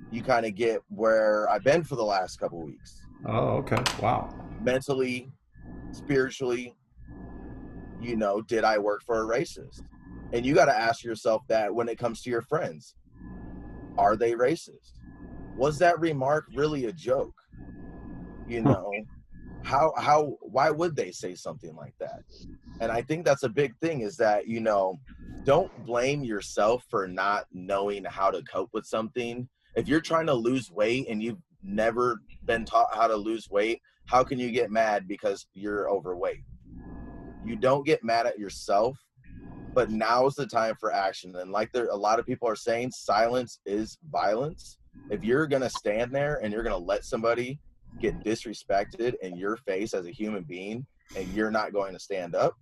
you kind of get where I've been for the last couple of weeks. Oh, okay. Wow. Mentally, spiritually, you know, did I work for a racist? And you got to ask yourself that when it comes to your friends. Are they racist? Was that remark really a joke? You know, why would they say something like that? And I think that's a big thing is that, you know, don't blame yourself for not knowing how to cope with something, If you're trying to lose weight and you've never been taught how to lose weight, how can you get mad because you're overweight? You don't get mad at yourself, but now is the time for action. And like a lot of people are saying, silence is violence. If you're going to stand there and you're going to let somebody get disrespected in your face as a human being and you're not going to stand up,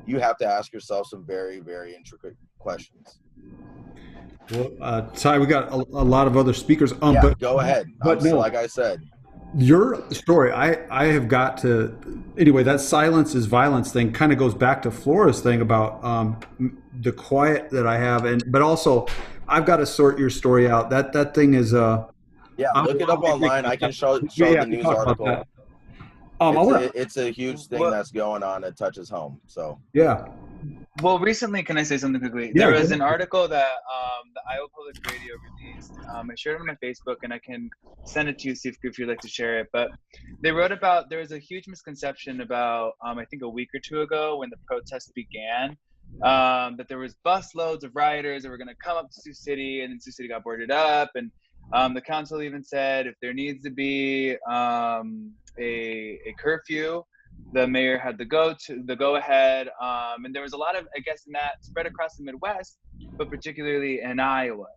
you have to ask yourself some very, very intricate questions. Well, Ty, we got a lot of other speakers. Yeah, But go ahead. But no, like I said, your story, I have got to, anyway, that silence is violence thing kind of goes back to Flora's thing about the quiet that I have. But also, I've got to sort your story out. That thing is, yeah, look it up online. I can show the news article. It's a huge thing that's going on that touches home. So yeah. Well, recently, can I say something quickly? Yeah, There was an article that the Iowa Public Radio released. I shared it on my Facebook, and I can send it to you, see if you'd like to share it. But they wrote about, there was a huge misconception about, I think a week or two ago when the protests began, that there was busloads of rioters that were going to come up to Sioux City, and then Sioux City got boarded up. And the council even said if there needs to be a curfew, the mayor had the go ahead, and there was a lot of, I guess, in that spread across the Midwest, but particularly in Iowa.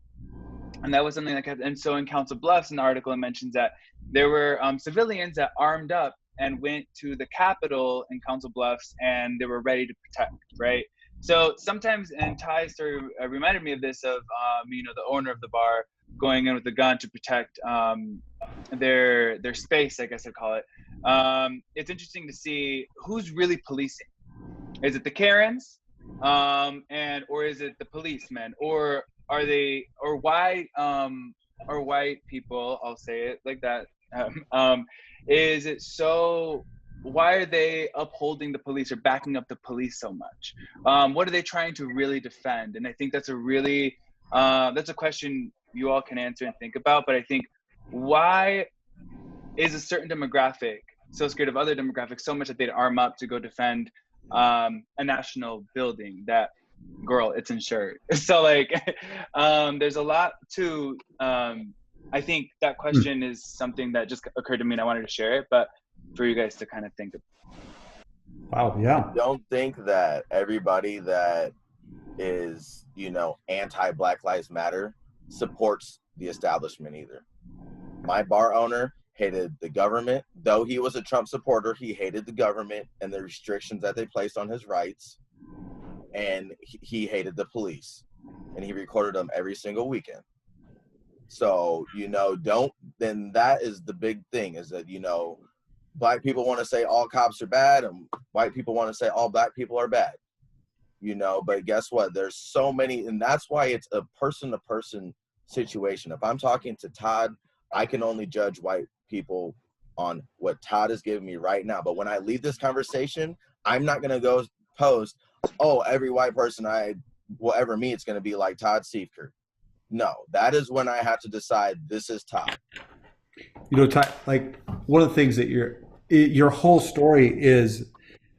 And that was something that kept, and so in Council Bluffs, in the article, it mentions that there were civilians that armed up and went to the Capitol in Council Bluffs, and they were ready to protect, right? So sometimes, and Ty's story reminded me of this, of the owner of the bar going in with a gun to protect their space, I guess I'd call it. It's interesting to see who's really policing. Is it the Karens, or is it the policemen, or why are white people? I'll say it like that. Is it so? Why are they upholding the police or backing up the police so much? What are they trying to really defend? And I think that's that's a question you all can answer and think about. But I think, why is a certain demographic so scared of other demographics so much that they'd arm up to go defend a national building that, girl, it's insured? So there's a lot to, I think that question is something that just occurred to me and I wanted to share it, but for you guys to kind of think of. Wow, yeah. I don't think that everybody that is, anti-Black Lives Matter supports the establishment either. My bar owner hated the government. Though he was a Trump supporter, he hated the government and the restrictions that they placed on his rights. And he hated the police. And he recorded them every single weekend. So, then that is the big thing, is that, Black people want to say all cops are bad and white people want to say all Black people are bad. But guess what? There's so many, and that's why it's a person-to-person situation. If I'm talking to Todd, I can only judge white people on what Todd is giving me right now. But when I leave this conversation, I'm not going to go post, every white person I will ever meet is going to be like Todd Seifert. No, that is when I have to decide this is Todd. Todd, one of the things that your whole story is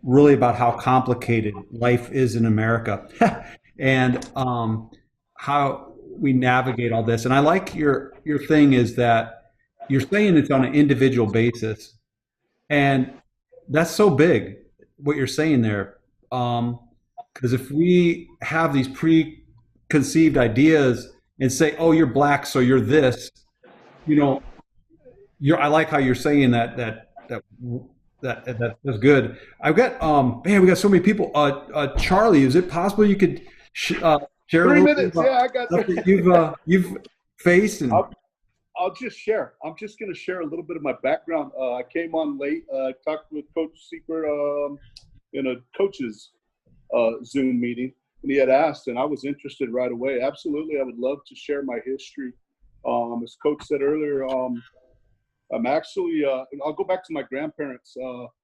really about how complicated life is in America and how we navigate all this. And I like your thing is that you're saying it's on an individual basis. And that's so big, what you're saying there. Because if we have these preconceived ideas and say, you're Black, so you're this, I like how you're saying that's good. I've got we got so many people. Charlie, is it possible you could share 3 minutes? Yeah, I got that you've faced? And I'll just share. I'm just going to share a little bit of my background. I came on late. I talked with Coach Seifert in a coach's Zoom meeting, and he had asked, and I was interested right away. Absolutely, I would love to share my history. As Coach said earlier, I'm actually, I'll go back to my grandparents.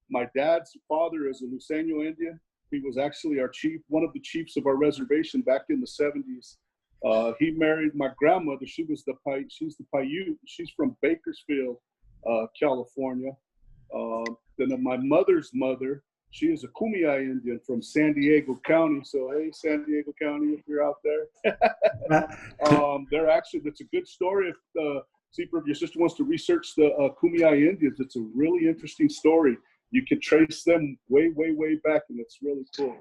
My dad's father is a Luiseño Indian. He was actually our chief, one of the chiefs of our reservation back in the 70s. He married my grandmother. She's the Paiute. She's from Bakersfield, California. Then my mother's mother, She is a Kumeyaay Indian from San Diego County. So, hey, San Diego County, if you're out there. They're actually, that's a good story. If your sister wants to research the Kumeyaay Indians, it's a really interesting story. You can trace them way, way, way back, and it's really cool.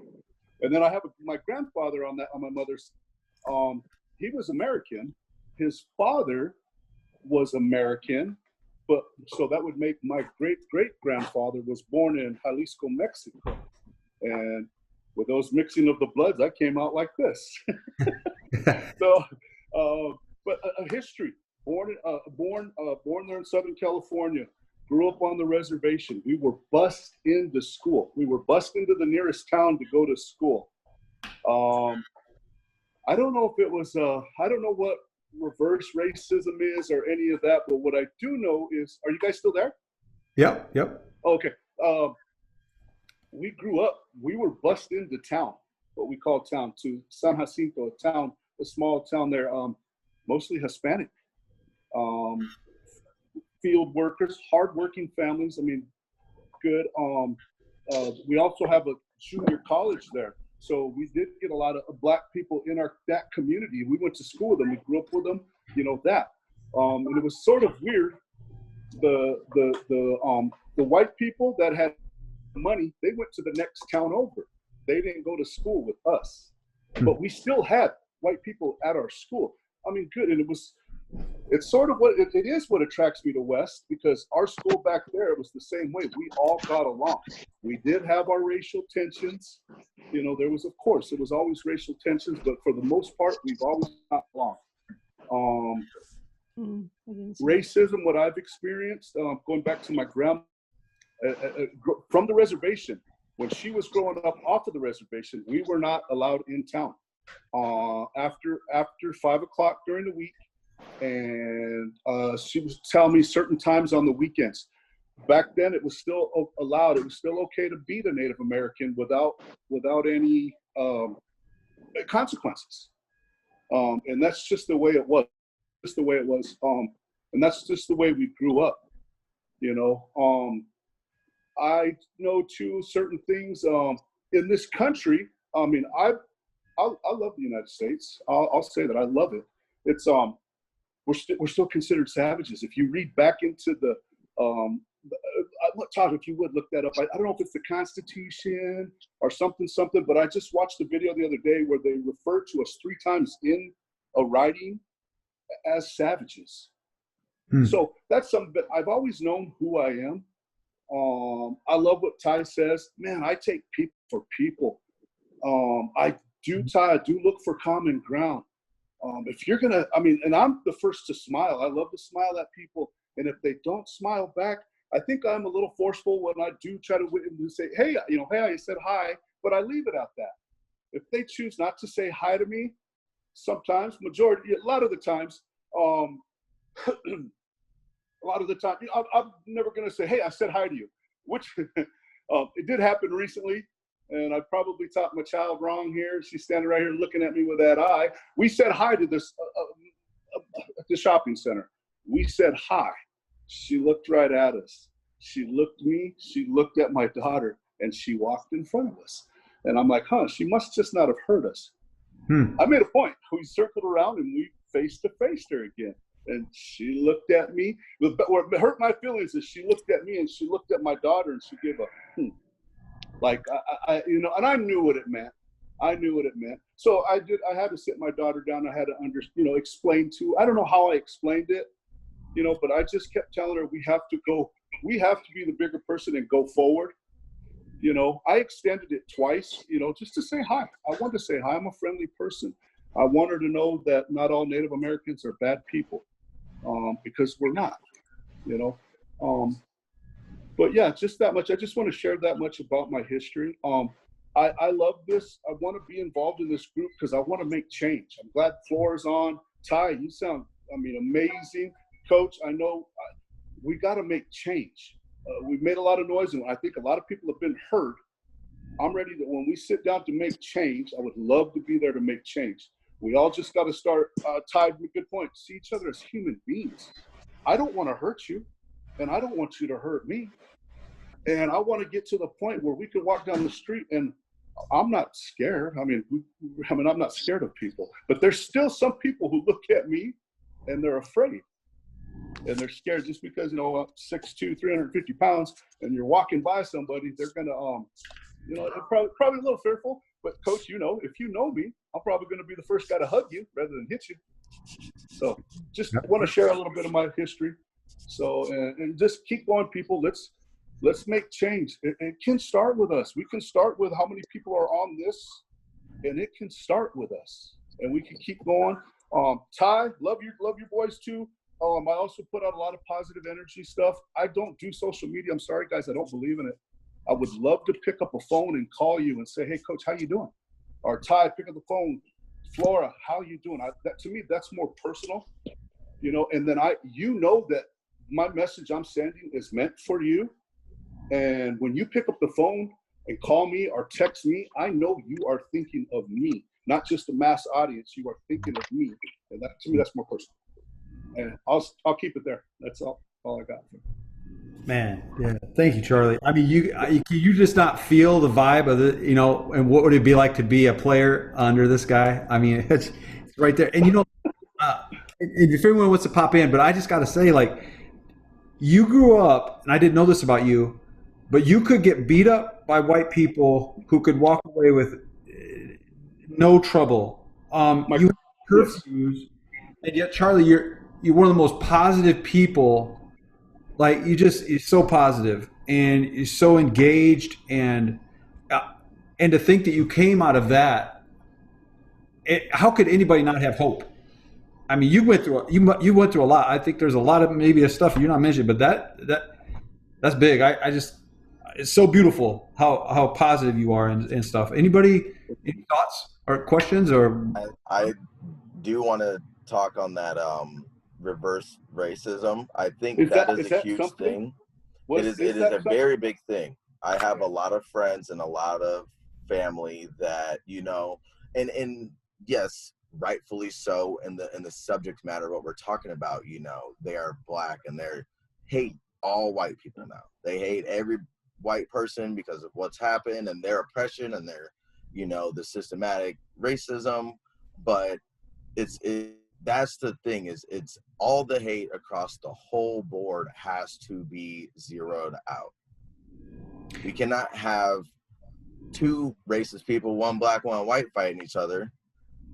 And then I have my grandfather on my mother's. He was American. His father was American, but so that would make my great-great-grandfather was born in Jalisco, Mexico. And with those mixing of the bloods, I came out like this. So, but a history. Born there in Southern California. Grew up on the reservation. We were bused into school. We were bused into the nearest town to go to school. I don't know if it was, I don't know what reverse racism is or any of that, but what I do know is, are you guys still there? Yep. Okay. We grew up, we were bused into town, what we call town, to San Jacinto, a small town there, mostly Hispanic. Field workers, hardworking families. I mean, good. We also have a junior college there, so we did get a lot of Black people in that community. We went to school with them. We grew up with them. You know that, and it was sort of weird. The white people that had money, they went to the next town over. They didn't go to school with us, but we still had white people at our school. I mean, good, and it's sort of what it is what attracts me to West, because our school back there, it was the same way. We all got along. We did have our racial tensions. You know, there was always racial tensions, but for the most part, we've always got along. Racism, what I've experienced, going back to my grandma, from the reservation, when she was growing up off of the reservation, we were not allowed in town after 5 o'clock during the week. And she was telling me certain times on the weekends. Back then, it was still allowed. It was still okay to beat a Native American without any consequences. And that's just the way it was. Just the way it was. And that's just the way we grew up. You know. I know too certain things in this country. I mean, I love the United States. I'll say that I love it. It's we're still considered savages. If you read back into the, Todd, if you would look that up. I don't know if it's the Constitution or something, but I just watched a video the other day where they referred to us 3 times in a writing as savages. So that's something that I've always known who I am. I love what Ty says. Man, I take people for people. I do look for common ground. If you're gonna, I mean, and I'm the first to smile. I love to smile at people, and if they don't smile back, I think I'm a little forceful when I do try to say, hey, hey, I said hi, but I leave it at that. If they choose not to say hi to me, sometimes, a lot of the times, I'm never gonna say, hey, I said hi to you, which it did happen recently. And I probably taught my child wrong here. She's standing right here looking at me with that eye. We said hi to this at the shopping center. We said hi. She looked right at us. She looked at me. She looked at my daughter, and she walked in front of us. And I'm like, she must just not have heard us. I made a point. We circled around, and we face-to-faced her again. And she looked at me. What hurt my feelings is she looked at me, and she looked at my daughter, and she gave a Like, and I knew what it meant. So I had to sit my daughter down. I had to explain I don't know how I explained it, but I just kept telling her, we have to be the bigger person and go forward. I extended it twice, just to say hi. I wanted to say hi. I'm a friendly person. I want her to know that not all Native Americans are bad people, because we're not, But yeah, just that much. I just want to share that much about my history. I love this. I want to be involved in this group because I want to make change. I'm glad Flora's on. Ty, you sound, amazing. Coach, I know we got to make change. We've made a lot of noise, and I think a lot of people have been hurt. I'm ready to, when we sit down to make change, I would love to be there to make change. We all just got to start, Ty, good point, see each other as human beings. I don't want to hurt you, and I don't want you to hurt me. And I want to get to the point where we can walk down the street and I'm not scared. I mean, I'm not scared of people, but there's still some people who look at me and they're afraid. And they're scared just because, 6'2", 350 pounds, and you're walking by somebody, they're going to, they're probably a little fearful. But Coach, if you know me, I'm probably going to be the first guy to hug you rather than hit you. So just want to share a little bit of my history. So, and just keep going, people. Let's make change. It can start with us. We can start with how many people are on this, and it can start with us. And we can keep going. Ty, love your boys too. I also put out a lot of positive energy stuff. I don't do social media. I'm sorry, guys. I don't believe in it. I would love to pick up a phone and call you and say, hey, Coach, how you doing? Or Ty, pick up the phone. Flora, how you doing? To me, that's more personal, and then that my message I'm sending is meant for you. And when you pick up the phone and call me or text me, I know you are thinking of me, not just a mass audience. You are thinking of me. And that, to me, that's more personal. And I'll keep it there. That's all I got. Man, yeah. Thank you, Charlie. I mean, you just not feel the vibe of the, and what would it be like to be a player under this guy? I mean, it's right there. And and if anyone wants to pop in, but I just got to say, like, you grew up, and I didn't know this about you, but you could get beat up by white people who could walk away with no trouble. You have curfews, and yet, Charlie, you're one of the most positive people. Like, you're so positive and you're so engaged, and to think that you came out of that, how could anybody not have hope? I mean, you went through a lot. I think there's a lot of maybe stuff you're not mentioning, but that's big. It's so beautiful how positive you are and stuff. Anybody, any thoughts or questions? Or I do want to talk on that reverse racism. I think that is a huge thing. It is a very big thing. I have a lot of friends and a lot of family that, and yes, rightfully so, in the subject matter what we're talking about, they are Black and they hate all white people now. They hate every white person because of what's happened and their oppression and their, the systematic racism. But that's the thing, is it's all the hate across the whole board has to be zeroed out. We cannot have two racist people, one Black, one white, fighting each other,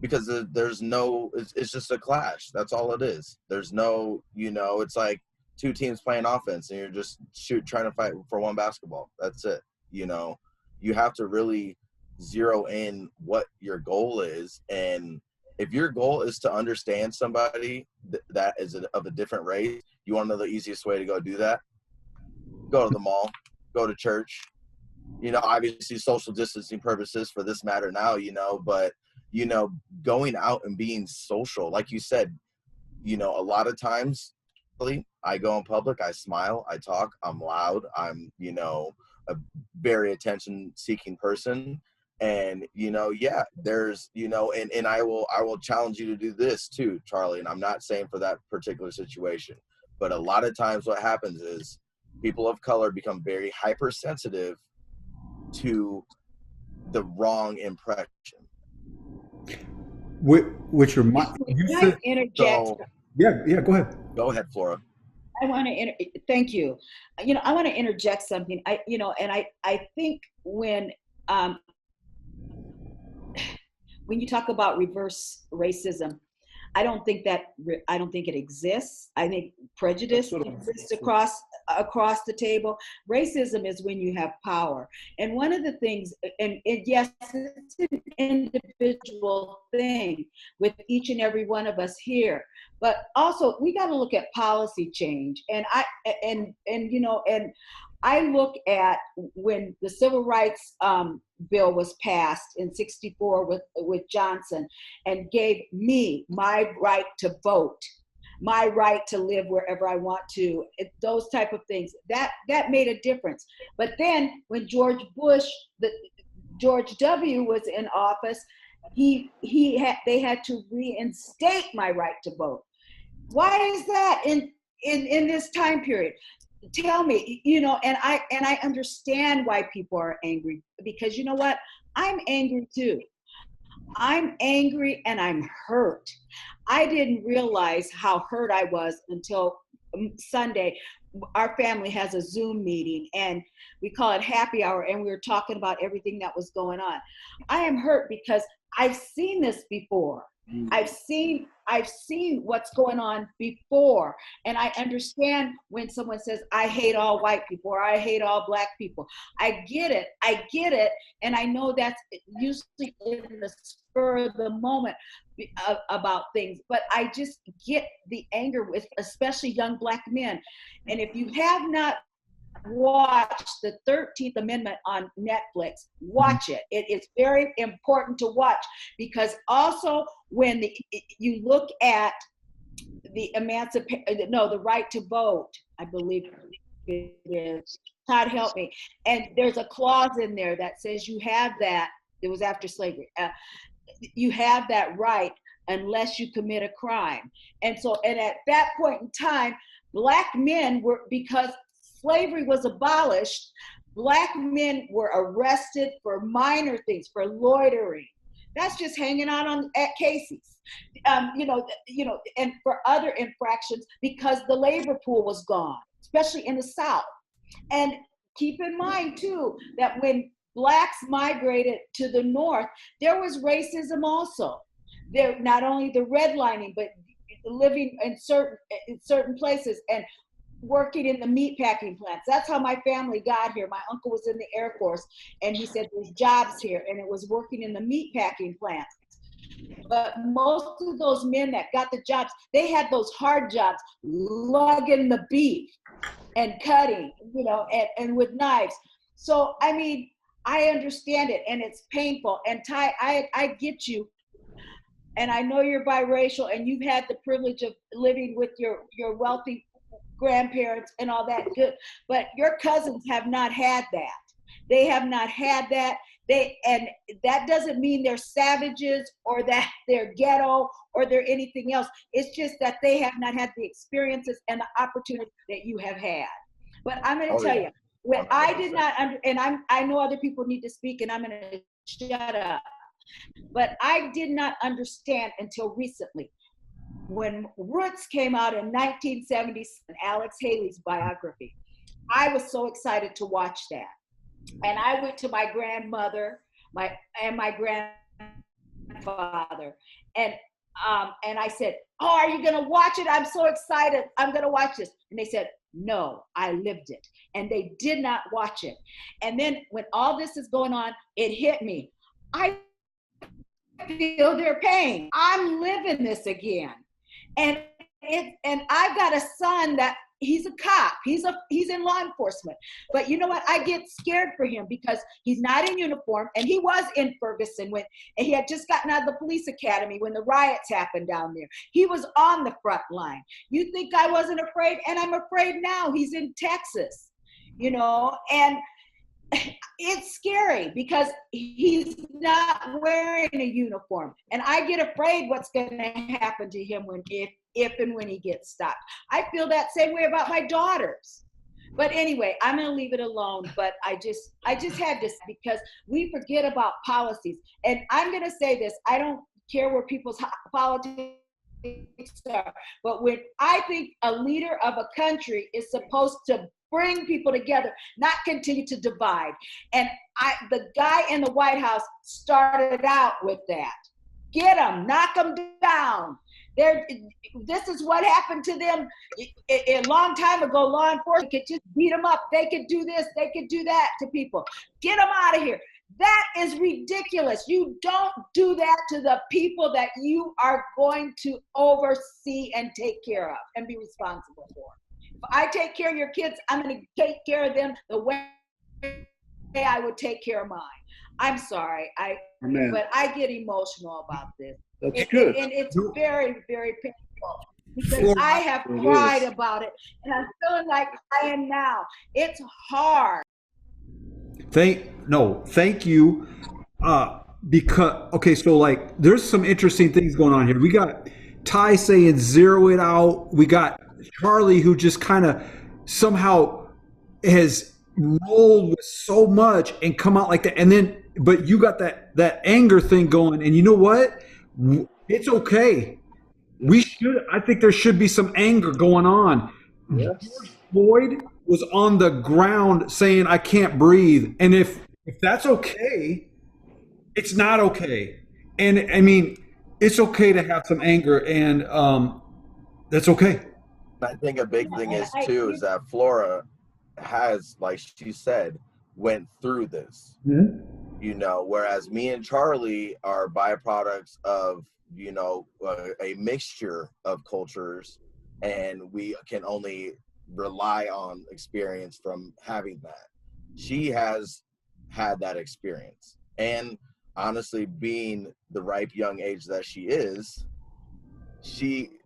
because there's no, it's just a clash. That's all it is. There's no, it's like two teams playing offense and you're just trying to fight for one basketball. That's it. You have to really zero in what your goal is. And if your goal is to understand somebody that is of a different race, you want to know the easiest way to go do that? Go to the mall, go to church. Obviously social distancing purposes for this matter now, but, going out and being social, like you said, a lot of times I go in public, I smile, I talk, I'm loud, I'm, a very attention-seeking person. And, there's, and I will challenge you to do this too, Charlie. And I'm not saying for that particular situation, but a lot of times what happens is people of color become very hypersensitive to the wrong impression. Which reminds Can I interject? Yeah, go ahead. Go ahead, Flora. I want to thank you. I want to interject something. I think when you talk about reverse racism, I don't think it exists. I think prejudice exists across the table. Racism is when you have power. And one of the things, and yes, it's an individual thing with each and every one of us here, but also we got to look at policy change. And I look at when the Civil Rights Bill was passed in '64 with Johnson, and gave me my right to vote, my right to live wherever I want to, those type of things. That made a difference. But then when George W. was in office, they had to reinstate my right to vote. Why is that in this time period? tell me, you know, and I understand why people are angry, because you know what? I'm angry too. I'm angry and I'm hurt. I didn't realize how hurt I was until Sunday. Our family has a Zoom meeting and we call it happy hour, and we were talking about everything that was going on. I am hurt because I've seen this before. I've seen what's going on before, and I understand when someone says I hate all white people or I hate all black people. I get it, and I know that's usually in the spur of the moment about things, but I just get the anger with especially young black men. And if you have not watch the 13th Amendment on Netflix, watch it. It is very important to watch, because also when you look at the the right to vote, I believe it is, Todd help me, and there's a clause in there that says you have that, it was after slavery, you have that right unless you commit a crime. And so, and at that point in time, black men were, because slavery was abolished, black men were arrested for minor things, for loitering. That's just hanging out at Casey's, and for other infractions, because the labor pool was gone, especially in the South. And keep in mind too, that when blacks migrated to the North, there was racism also. There, not only the redlining, but living in certain places and working in the meat packing plants. That's how my family got here. My uncle was in the Air Force, and he said there's jobs here, and it was working in the meat packing plants. But most of those men that got the jobs, they had those hard jobs, lugging the beef and cutting, and with knives. So, I mean, I understand it, and it's painful. And Ty, I get you. And I know you're biracial, and you've had the privilege of living with your wealthy grandparents and all that good, but your cousins have not had that. They have not had that. And that doesn't mean they're savages or that they're ghetto or they're anything else. It's just that they have not had the experiences and the opportunities that you have had. But I'm going to tell you, when I did not, I know other people need to speak, and I'm going to shut up, but I did not understand until recently. When Roots came out in 1977, Alex Haley's biography, I was so excited to watch that. And I went to my grandmother, my grandfather, and I said, "Oh, are you gonna watch it? I'm so excited. I'm gonna watch this." And they said, "No, I lived it." And they did not watch it. And then when all this is going on, it hit me. I feel their pain. I'm living this again. And I've got a son that he's a cop. He's in law enforcement. But you know what? I get scared for him because he's not in uniform, and he was in Ferguson and he had just gotten out of the police academy when the riots happened down there. He was on the front line. You think I wasn't afraid? And I'm afraid now. He's in Texas, and it's scary because he's not wearing a uniform, and I get afraid what's going to happen to him if and when he gets stopped. I feel that same way about my daughters. But anyway, I'm going to leave it alone. But I just had this, because we forget about policies. And I'm going to say this: I don't care where people's politics are, but when I think a leader of a country is supposed to bring people together, not continue to divide. And the guy in the White House started out with that. Get them, knock them down. This is what happened to them a long time ago. Law enforcement could just beat them up. They could do this, they could do that to people. Get them out of here. That is ridiculous. You don't do that to the people that you are going to oversee and take care of and be responsible for. If I take care of your kids, I'm going to take care of them the way I would take care of mine. I'm sorry, but I get emotional about this. That's good. And it's very, very painful, because I have cried about it, and I'm feeling like I am now. It's hard. Thank you. Because, so there's some interesting things going on here. We got Ty saying zero it out. We got Charlie, who just kind of somehow has rolled with so much and come out like that. And then, but you got that anger thing going, and you know what? It's okay. I think there should be some anger going on. Yes. Floyd was on the ground saying, "I can't breathe." And if that's okay, it's not okay. And I mean, it's okay to have some anger, and that's okay. I think a big thing And is too is that Flora has, like she said, went through this. You know, whereas me and Charlie are byproducts of, you know, a mixture of cultures, and we can only rely on experience from having that. She has had that experience, and honestly, being the ripe young age that she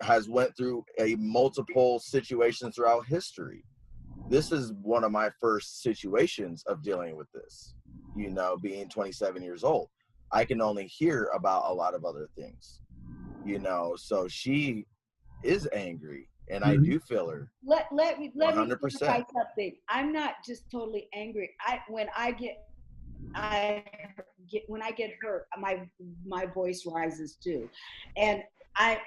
has went through a multiple situations throughout history. This is one of my first situations of dealing with this, you know, being 27 years old. I can only hear about a lot of other things, you know, so she is angry, and I do feel her. let me 100%. clarify something. I'm not just totally angry. When I get hurt, my voice rises too, and I'm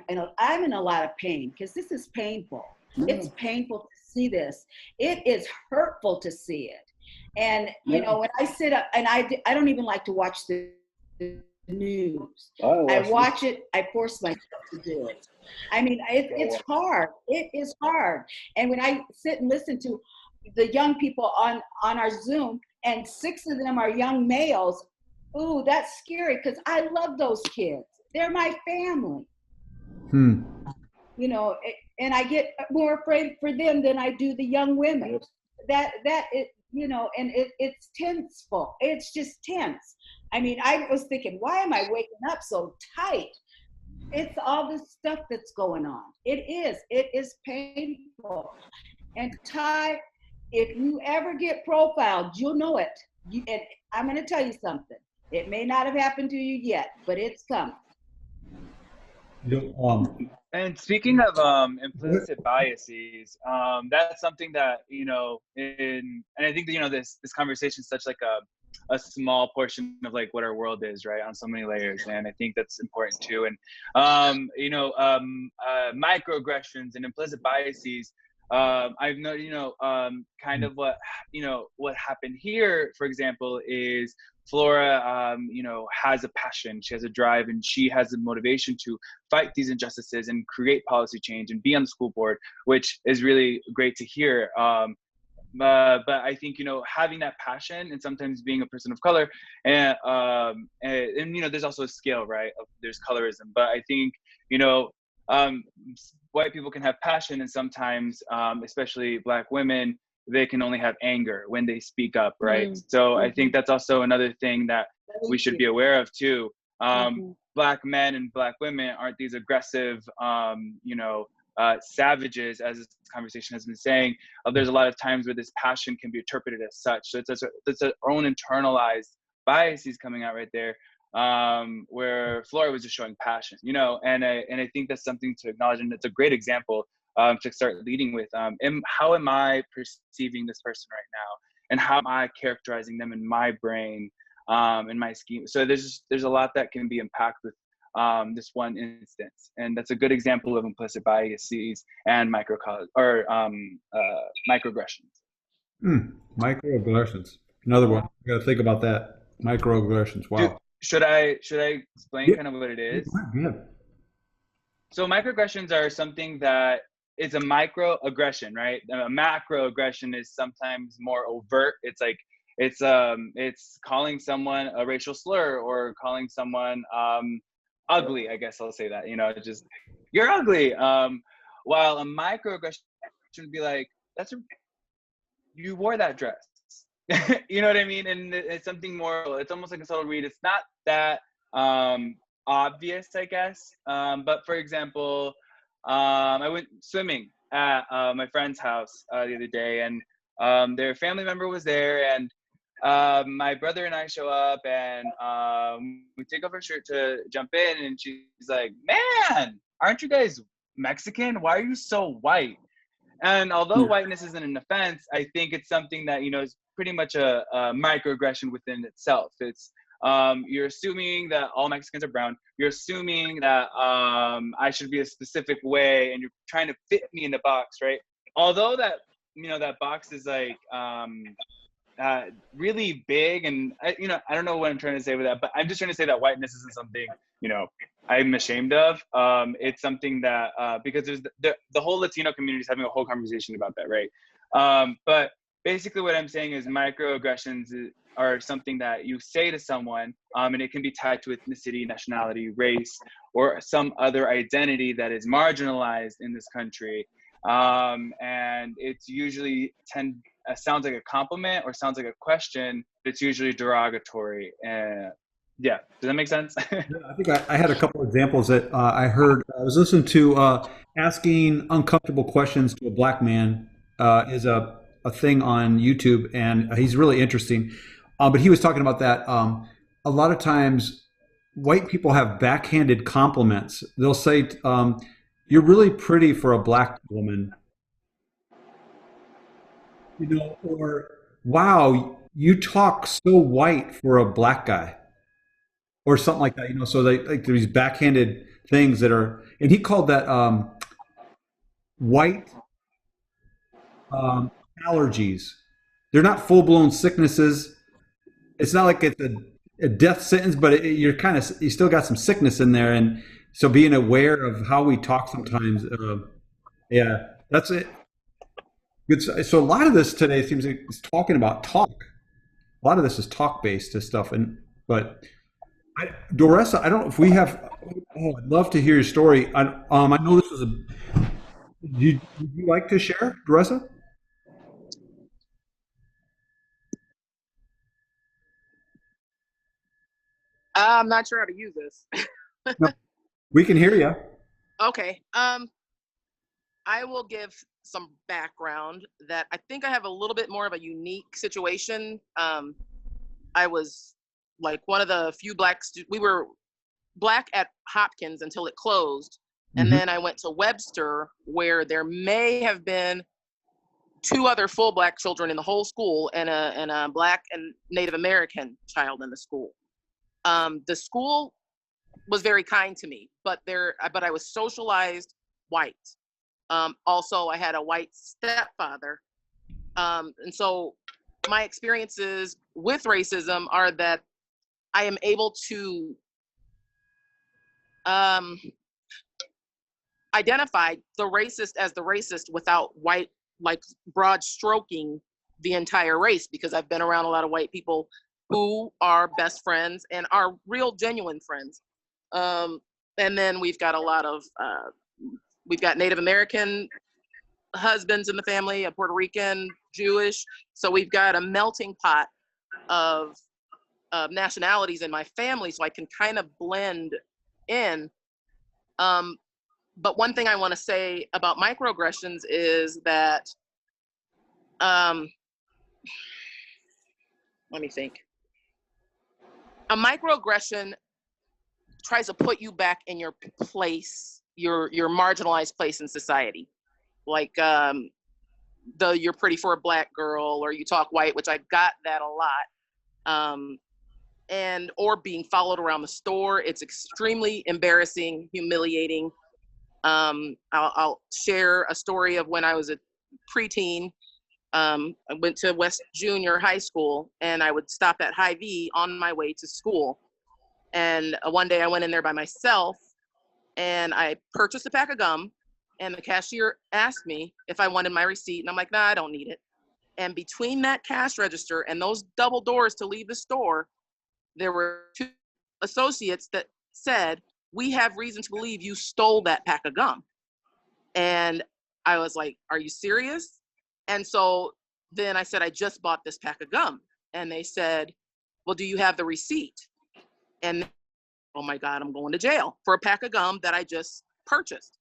in a lot of pain because this is painful. It's painful to see this. It is hurtful to see it. And you know, when I sit up, and I don't even like to watch the news. I watch it. I force myself to do it. I mean, it's hard. It is hard. And when I sit and listen to the young people on our Zoom, and 6 of them are young males, ooh, that's scary because I love those kids. They're my family. You know, and I get more afraid for them than I do the young women. That it, you know, and it's tenseful. It's just tense. I mean, I was thinking, why am I waking up so tight? It's all this stuff that's going on. It is painful. And Ty, if you ever get profiled, you'll know it. And I'm going to tell you something. It may not have happened to you yet, but it's coming. And speaking of implicit biases, that's something that, you know, and I think that, you know, this conversation is such like a small portion of like what our world is, right, on so many layers, and I think that's important too. And you know, microaggressions and implicit biases, I've noted, you know, kind of what happened here, for example, is Flora, you know, has a passion, she has a drive, and she has the motivation to fight these injustices and create policy change and be on the school board, which is really great to hear. But I think, you know, having that passion and sometimes being a person of color, and you know, there's also a scale, right? There's colorism, but I think, you know, white people can have passion, and sometimes, especially Black women, they can only have anger when they speak up, right? So I think that's also another thing that we should be aware of too. Black men and Black women aren't these aggressive, you know, savages, as this conversation has been saying. There's a lot of times where this passion can be interpreted as such. So it's our own internalized biases coming out right there, where Flora was just showing passion, you know, and I think that's something to acknowledge, and it's a great example to start leading with. How am I perceiving this person right now, and how am I characterizing them in my brain, in my scheme? So there's a lot that can be unpacked with this one instance, and that's a good example of implicit biases and microaggressions. Microaggressions. Another one. You got to think about that. Microaggressions. Wow. Should I explain kind of what it is? Yeah. So microaggressions are something that is a microaggression, right? A macroaggression is sometimes more overt. It's like it's calling someone a racial slur, or calling someone ugly. I guess I'll say that. You know, just you're ugly. While a microaggression would be like, you wore that dress. You know what I mean? And it's something more, it's almost like a subtle read. It's not that obvious, I guess. But for example, I went swimming at my friend's house the other day, and their family member was there, and my brother and I show up, and we take off our shirt to jump in, and she's like, "Man, aren't you guys Mexican? Why are you so white?" And although whiteness isn't an offense, I think it's something that, is pretty much a microaggression within itself. It's you're assuming that all Mexicans are brown. You're assuming that I should be a specific way, and you're trying to fit me in the box, right? Although that, that box is like really big, and I don't know what I'm trying to say with that, but I'm just trying to say that whiteness isn't something, I'm ashamed of. It's something that because there's the whole Latino community is having a whole conversation about that, right? But basically what I'm saying is microaggressions are something that you say to someone, and it can be tied to ethnicity, nationality, race, or some other identity that is marginalized in this country. And it's usually sounds like a compliment or sounds like a question. It's usually derogatory. Yeah, does that make sense? Yeah, I think I had a couple examples that I heard. I was listening to asking uncomfortable questions to a black man is a thing on YouTube, and he's really interesting. But he was talking about that. A lot of times, white people have backhanded compliments. They'll say, "You're really pretty for a black woman," or "Wow, you talk so white for a black guy." Or something like that, So they like these backhanded things that are, and he called that white allergies. They're not full blown sicknesses. It's not like it's a death sentence, but you still got some sickness in there, and so being aware of how we talk sometimes. Yeah, that's it. Good. So a lot of this today seems like it's talking about talk. A lot of this is talk based stuff, but. Doressa, I don't know if we have. Oh, I'd love to hear your story. I know this was a. Would you like to share, Doressa? I'm not sure how to use this. No, we can hear you. Okay. I will give some background that I think I have a little bit more of a unique situation. I was like one of the few we were black at Hopkins until it closed. And then I went to Webster, where there may have been 2 other full black children in the whole school and a black and Native American child in the school. The school was very kind to me, but I was socialized white. Also, I had a white stepfather. And so my experiences with racism are that I am able to identify the racist as the racist without white, like broad stroking the entire race, because I've been around a lot of white people who are best friends and are real genuine friends. And then we've got we've got Native American husbands in the family, a Puerto Rican, Jewish. So we've got a melting pot of nationalities in my family, so I can kind of blend in. But one thing I want to say about microaggressions is that, let me think. A microaggression tries to put you back in your place, your marginalized place in society. Like you're pretty for a black girl, or you talk white, which I got that a lot. Or being followed around the store. It's extremely embarrassing, humiliating. I'll share a story of when I was a preteen. I went to West Junior High School, and I would stop at Hy-Vee on my way to school. And one day I went in there by myself, and I purchased a pack of gum, and the cashier asked me if I wanted my receipt, and I'm like, nah, I don't need it. And between that cash register and those double doors to leave the store, there were 2 associates that said, "We have reason to believe you stole that pack of gum." And I was like, "Are you serious?" And so then I said, "I just bought this pack of gum." And they said, "Well, do you have the receipt?" And oh my God, I'm going to jail for a pack of gum that I just purchased.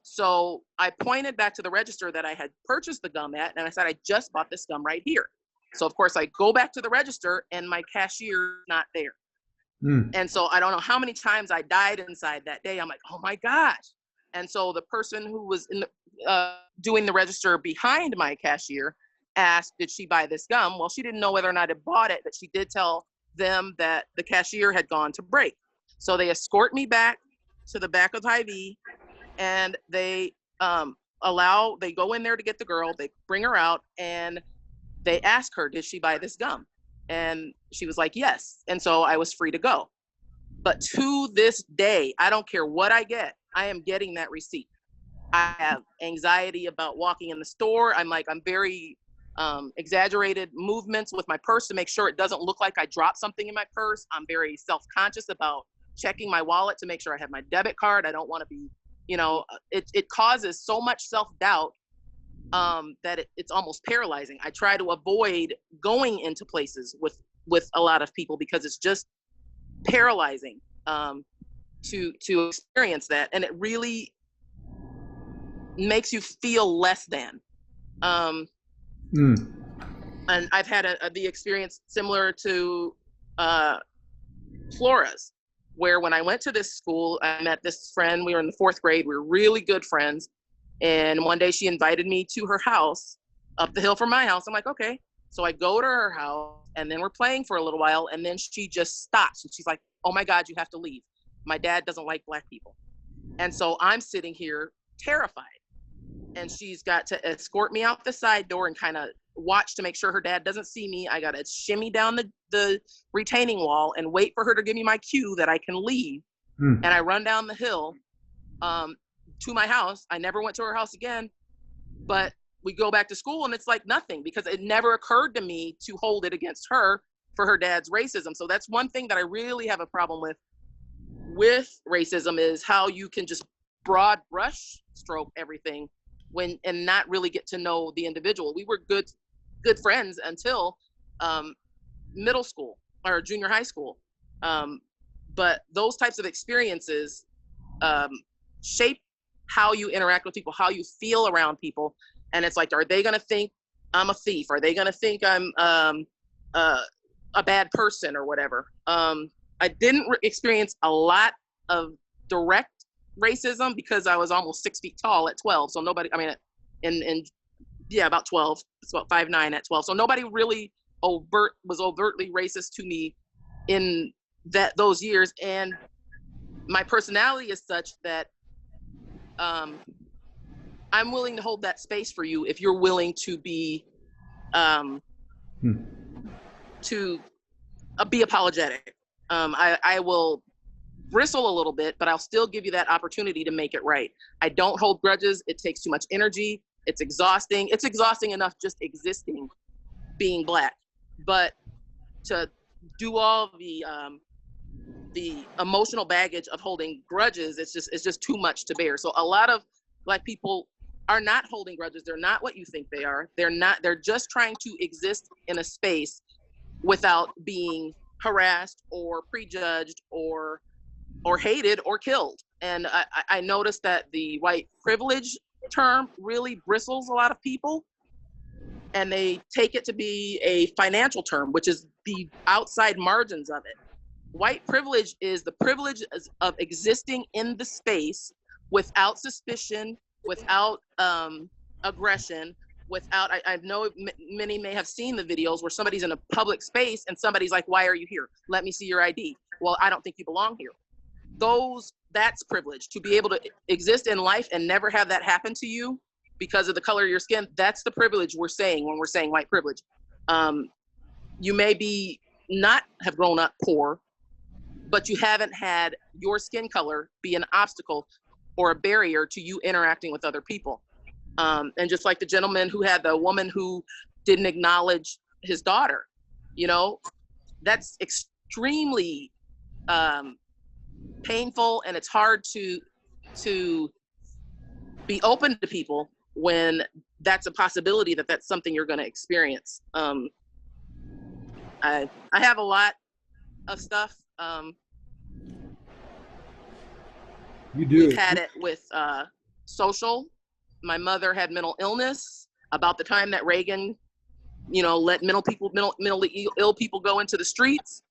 So I pointed back to the register that I had purchased the gum at, and I said, "I just bought this gum right here." So of course I go back to the register, and my cashier's not there. And so I don't know how many times I died inside that day. I'm like, oh my gosh. And so the person who was doing the register behind my cashier asked, did she buy this gum? Well, she didn't know whether or not I bought it, but she did tell them that the cashier had gone to break. So they escort me back to the back of the Hy-Vee, and they they go in there to get the girl, they bring her out, and they ask her, did she buy this gum? And she was like, yes. And so I was free to go. But to this day, I don't care what I get, I am getting that receipt. I have anxiety about walking in the store. I'm very exaggerated movements with my purse to make sure it doesn't look like I dropped something in my purse. I'm very self-conscious about checking my wallet to make sure I have my debit card. I don't want to be, it causes so much self-doubt that it's almost paralyzing. I try to avoid going into places with a lot of people because it's just paralyzing to experience that, and it really makes you feel less than. And I've had the experience similar to Flora's, where when I went to this school, I met this friend. We were in the 4th grade. We were really good friends. And one day she invited me to her house up the hill from my house. I'm like, okay. So I go to her house, and then we're playing for a little while, and then she just stops. And she's like, oh my God, you have to leave. My dad doesn't like Black people. And so I'm sitting here terrified. And she's got to escort me out the side door and kind of watch to make sure her dad doesn't see me. I got to shimmy down the retaining wall and wait for her to give me my cue that I can leave. And I run down the hill to my house. I never went to her house again, but we go back to school and it's like nothing, because it never occurred to me to hold it against her for her dad's racism. So that's one thing that I really have a problem with racism, is how you can just broad brush stroke everything and not really get to know the individual. We were good friends until middle school or junior high school. But those types of experiences shape how you interact with people, how you feel around people. And it's like, are they going to think I'm a thief? Are they going to think I'm a bad person or whatever? I didn't experience a lot of direct racism because I was almost 6 feet tall at 12. So nobody, I mean, about 12, it's about 5'9" at 12. So nobody really was overtly racist to me in those years. And my personality is such that I'm willing to hold that space for you if you're willing to be be apologetic. I will bristle a little bit, but I'll still give you that opportunity to make it right. I don't hold grudges. It takes too much energy. It's exhausting. It's exhausting enough just existing, being Black, but to do all the emotional baggage of holding grudges, it's just too much to bear. So a lot of Black people are not holding grudges. They're not what you think they are. They're just trying to exist in a space without being harassed or prejudged or hated or killed. And I noticed that the white privilege term really bristles a lot of people, and they take it to be a financial term, which is the outside margins of it. White privilege is the privilege of existing in the space without suspicion, without aggression, without, I know many may have seen the videos where somebody's in a public space and somebody's like, why are you here? Let me see your ID. Well, I don't think you belong here. That's privilege. To be able to exist in life and never have that happen to you because of the color of your skin, that's the privilege we're saying when we're saying white privilege. You may not have grown up poor, but you haven't had your skin color be an obstacle or a barrier to you interacting with other people. And just like the gentleman who had the woman who didn't acknowledge his daughter, that's extremely painful, and it's hard to be open to people when that's a possibility that's something you're going to experience. I have a lot of stuff. You do. We've had it with social. My mother had mental illness about the time that Reagan, let mentally ill people go into the streets.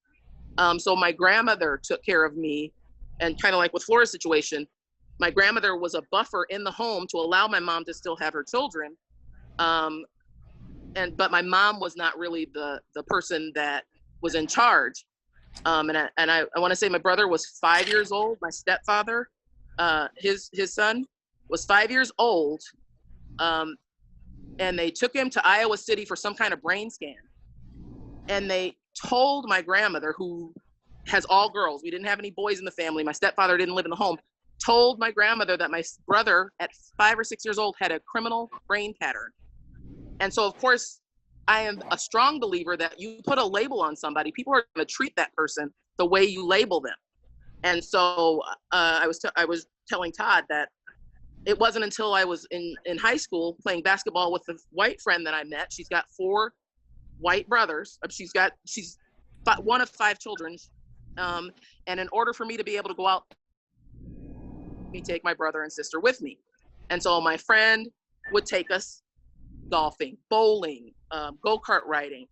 So my grandmother took care of me, and kind of like with Flora's situation, my grandmother was a buffer in the home to allow my mom to still have her children. But my mom was not really the person that was in charge. And I want to say my brother was 5 years old. My stepfather, his son, was 5 years old. And they took him to Iowa City for some kind of brain scan. And they told my grandmother, who has all girls, we didn't have any boys in the family, my stepfather didn't live in the home, told my grandmother that my brother at 5 or 6 years old had a criminal brain pattern. And so, of course, I am a strong believer that you put a label on somebody, people are going to treat that person the way you label them. And so I was telling Todd that it wasn't until I was in high school playing basketball with a white friend that I met. She's got 4 white brothers. She's one of 5 children. And in order for me to be able to go out, me take my brother and sister with me. And so my friend would take us golfing, bowling, go-kart riding,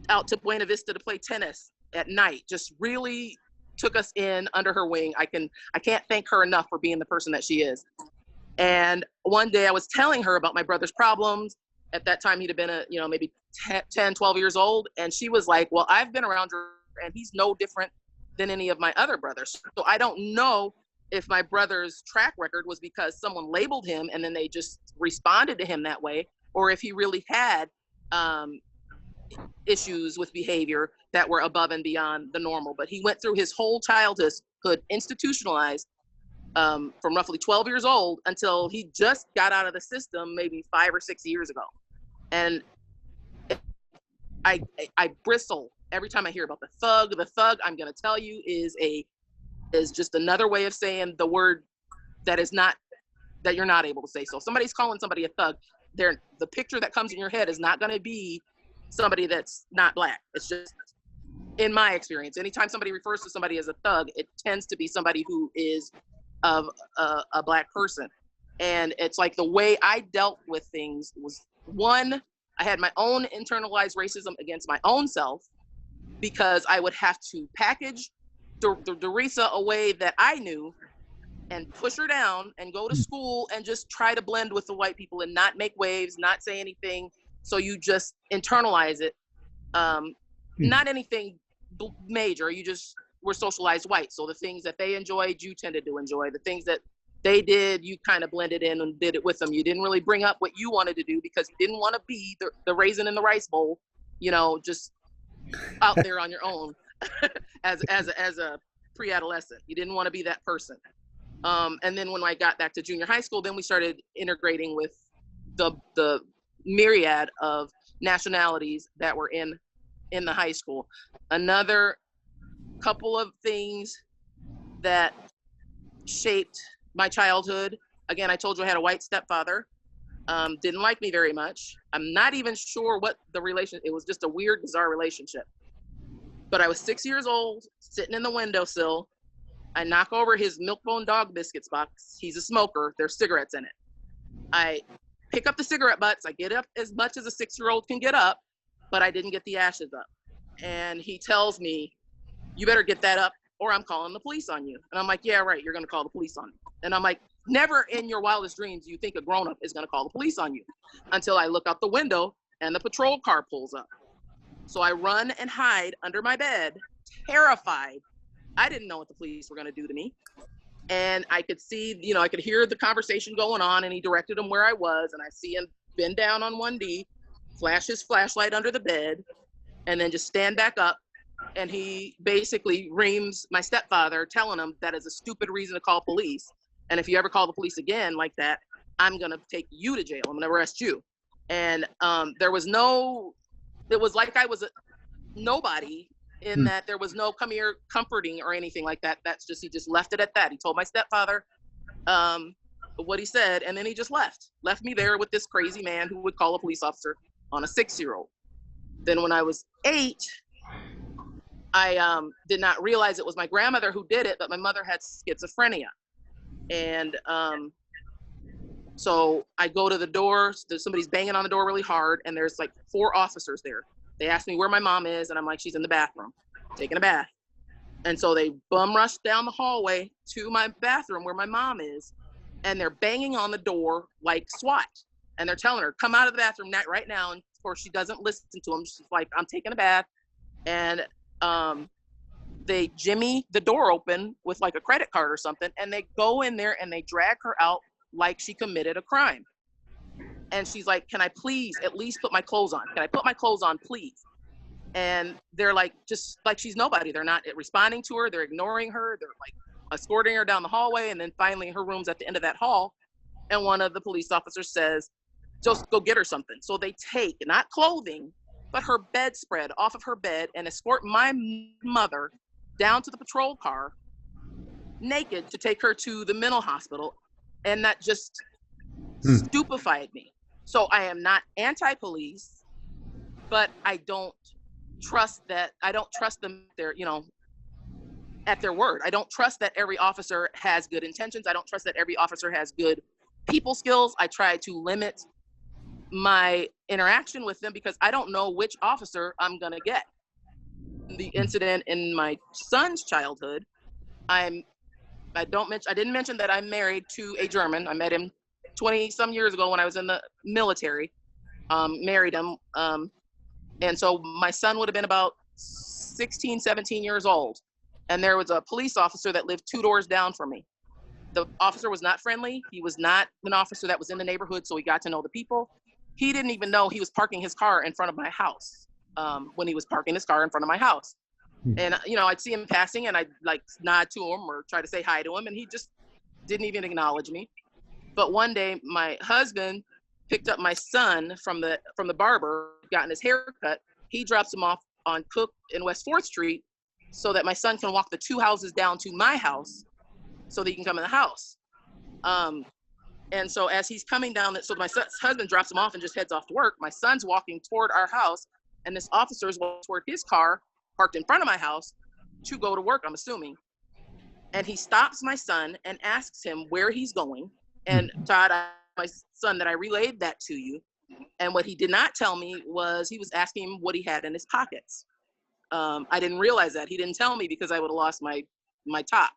out to Buena Vista to play tennis at night. Just really took us in under her wing. I can't thank her enough for being the person that she is. And one day I was telling her about my brother's problems. At that time, he'd have been maybe 10, 12 years old. And she was like, well, I've been around her and he's no different than any of my other brothers. So I don't know if my brother's track record was because someone labeled him and then they just responded to him that way, or if he really had issues with behavior that were above and beyond the normal. But he went through his whole childhood institutionalized from roughly 12 years old until he just got out of the system maybe 5 or 6 years ago. And I bristle every time I hear about the thug. The thug, I'm going to tell you, is just another way of saying the word that you're not able to say. So if somebody's calling somebody a thug, the picture that comes in your head is not going to be somebody that's not Black. It's just, in my experience, anytime somebody refers to somebody as a thug, it tends to be somebody who is of a Black person. And it's like the way I dealt with things was, one, I had my own internalized racism against my own self, because I would have to package Dorisa a way that I knew and push her down and go to school and just try to blend with the white people and not make waves, not say anything. So you just internalize it. Not anything major. You just were socialized white. So the things that they enjoyed, you tended to enjoy. The things that they did, you kind of blended in and did it with them. You didn't really bring up what you wanted to do because you didn't want to be the raisin in the rice bowl, just out there on your own as a pre-adolescent. You didn't want to be that person. And then when I got back to junior high school, then we started integrating with the myriad of nationalities that were in the high school. Another couple of things that shaped my childhood. Again, I told you I had a white stepfather. Didn't like me very much. I'm not even sure what it was just a weird, bizarre relationship. But I was 6 years old, sitting in the windowsill. I knock over his Milk-Bone Dog Biscuits box. He's a smoker. There's cigarettes in it. I pick up the cigarette butts. I get up as much as a 6-year-old can get up, but I didn't get the ashes up. And he tells me, you better get that up or I'm calling the police on you. And I'm like, yeah, right, you're going to call the police on me. And I'm like, never in your wildest dreams do you think a grown-up is going to call the police on you, until I look out the window and the patrol car pulls up. So I run and hide under my bed, terrified. I didn't know what the police were going to do to me. And I could see, I could hear the conversation going on, and he directed him where I was. And I see him bend down on one knee, flash his flashlight under the bed, and then just stand back up. And he basically reams my stepfather, telling him that is a stupid reason to call police. And if you ever call the police again like that, I'm going to take you to jail. I'm going to arrest you. And it was like I was a nobody, in that there was no come here comforting or anything like that. He just left it at that. He told my stepfather what he said, and then he just left me there with this crazy man who would call a police officer on a 6-year-old. Then when I was 8, I did not realize it was my grandmother who did it, but my mother had schizophrenia. And so I go to the door, somebody's banging on the door really hard, and there's like 4 officers there. They asked me where my mom is, and I'm like, she's in the bathroom, taking a bath. And so they bum rush down the hallway to my bathroom where my mom is, and they're banging on the door like SWAT. And they're telling her, come out of the bathroom right now. And of course, she doesn't listen to them. She's like, I'm taking a bath. And they jimmy the door open with like a credit card or something. And they go in there and they drag her out like she committed a crime. And she's like, can I please at least put my clothes on? Can I put my clothes on, please? And they're like, just like she's nobody. They're not responding to her. They're ignoring her. They're like escorting her down the hallway. And then finally her room's at the end of that hall. And one of the police officers says, just go get her something. So they take, not clothing, but her bedspread off of her bed and escort my mother down to the patrol car naked to take her to the mental hospital. And that just stupefied me. So I am not anti-police, but I don't trust them. They're, at their word. I don't trust that every officer has good intentions. I don't trust that every officer has good people skills. I try to limit my interaction with them because I don't know which officer I'm gonna get. The incident in my son's childhood, I didn't mention that I'm married to a German. I met him 20 some years ago when I was in the military. Married him. And so my son would have been about 16, 17 years old. And there was a police officer that lived 2 doors down from me. The officer was not friendly. He was not an officer that was in the neighborhood, so he got to know the people. He didn't even know he was parking his car in front of my house when he was parking his car in front of my house. And, I'd see him passing and I'd like nod to him or try to say hi to him. And he just didn't even acknowledge me. But one day my husband picked up my son from the barber, gotten his hair cut. He drops him off on Cook in West 4th Street so that my son can walk the 2 houses down to my house so that he can come in the house. And so as he's coming down, so my husband drops him off and just heads off to work. My son's walking toward our house, and this officer is walking toward his car, parked in front of my house, to go to work, I'm assuming. And he stops my son and asks him where he's going. And Todd, my son, that I relayed that to you. And what he did not tell me was he was asking him what he had in his pockets. I didn't realize that. He didn't tell me because I would have lost my top.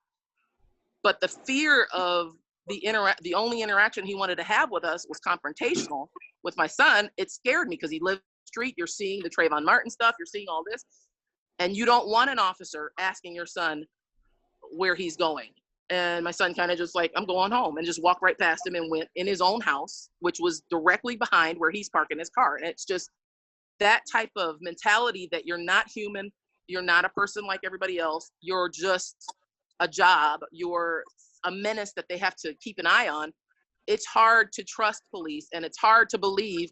But the fear of the only interaction he wanted to have with us was confrontational with my son. It scared me because he lived on the street. You're seeing the Trayvon Martin stuff. You're seeing all this. And you don't want an officer asking your son where he's going. And my son kind of just like, I'm going home, and just walked right past him and went in his own house, which was directly behind where he's parking his car. And it's just that type of mentality that you're not human. You're not a person like everybody else. You're just a job. You're a menace that they have to keep an eye on. It's hard to trust police, and it's hard to believe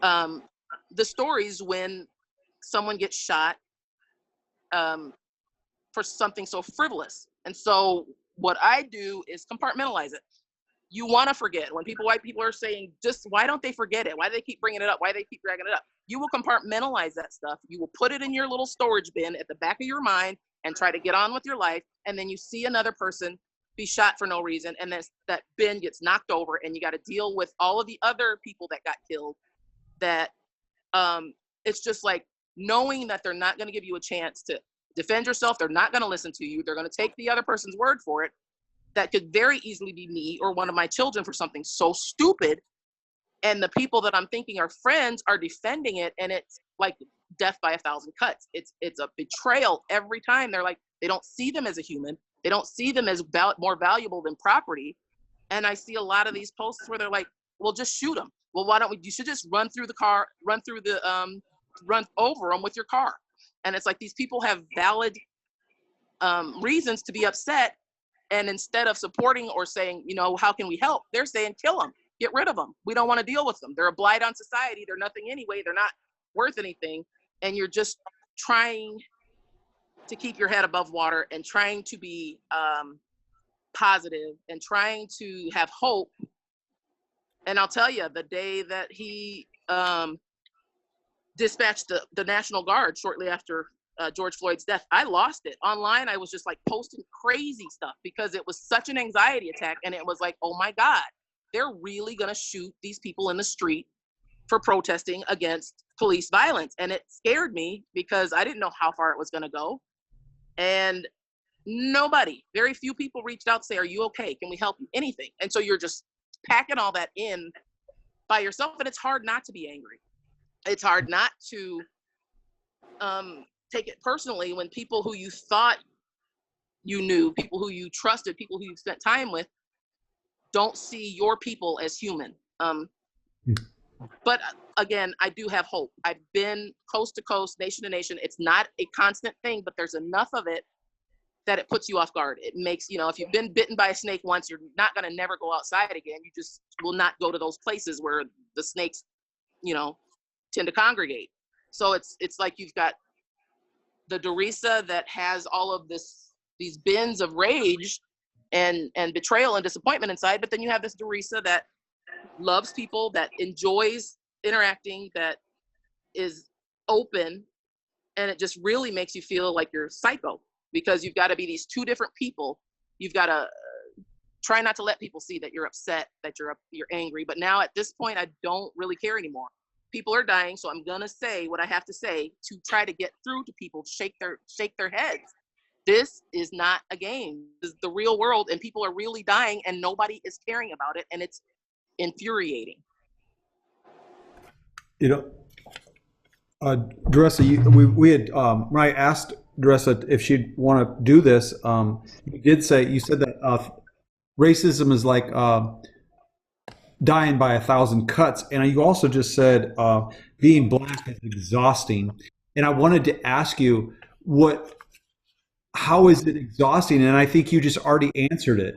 the stories when someone gets shot for something so frivolous. And so what I do is compartmentalize it. You want to forget. When white people are saying, just why don't they forget it? Why do they keep bringing it up? Why do they keep dragging it up? You will compartmentalize that stuff. You will put it in your little storage bin at the back of your mind and try to get on with your life. And then you see another person be shot for no reason, and then that bin gets knocked over, and you got to deal with all of the other people that got killed. That it's just like knowing that they're not going to give you a chance to defend yourself. They're not going to listen to you. They're going to take the other person's word for it. That could very easily be me or one of my children for something so stupid. And the people that I'm thinking are friends are defending it. And it's like death by 1,000 cuts. It's a betrayal every time. They're like, they don't see them as a human. They don't see them as more valuable than property. And I see a lot of these posts where they're like, well, just shoot them. Well, why don't we, you should just run over them with your car. And it's like, these people have valid reasons to be upset. And instead of supporting or saying, how can we help? They're saying, kill them, get rid of them. We don't want to deal with them. They're a blight on society. They're nothing anyway. They're not worth anything. And you're just trying to keep your head above water and trying to be positive and trying to have hope. And I'll tell you, the day that he dispatched the National Guard shortly after George Floyd's death, I lost it. Online, I was just like posting crazy stuff because it was such an anxiety attack. And it was like, oh my God, they're really gonna shoot these people in the street for protesting against police violence. And it scared me because I didn't know how far it was gonna go. And Nobody, very few people reached out to say, are you okay? Can we help you? Anything. And so you're just packing all that in by yourself, and it's hard not to be angry. It's hard not to take it personally when people who you thought you knew, people who you trusted, people who you spent time with, don't see your people as human. But again, I do have hope. I've been coast to coast, nation to nation. It's not a constant thing, but there's enough of it that it puts you off guard. It makes, if you've been bitten by a snake once, you're not going to never go outside again. You just will not go to those places where the snakes, tend to congregate. So it's like you've got the Dorisa that has all of these bins of rage and betrayal and disappointment inside, but then you have this Dorisa that loves people, that enjoys interacting, that is open, and it just really makes you feel like you're psycho, because you've got to be these two different people. You've got to try not to let people see that you're upset, that you're angry. But now at this point, I don't really care anymore. People are dying, so I'm gonna say what I have to say to try to get through to people, shake their heads. This is not a game. This is the real world, and people are really dying, and nobody is caring about it, and it's infuriating. Doressa, we had when I asked Doressa if she'd want to do this, you said that racism is like dying by 1,000 cuts, and you also just said being black is exhausting. And I wanted to ask you, how is it exhausting? And I think you just already answered it.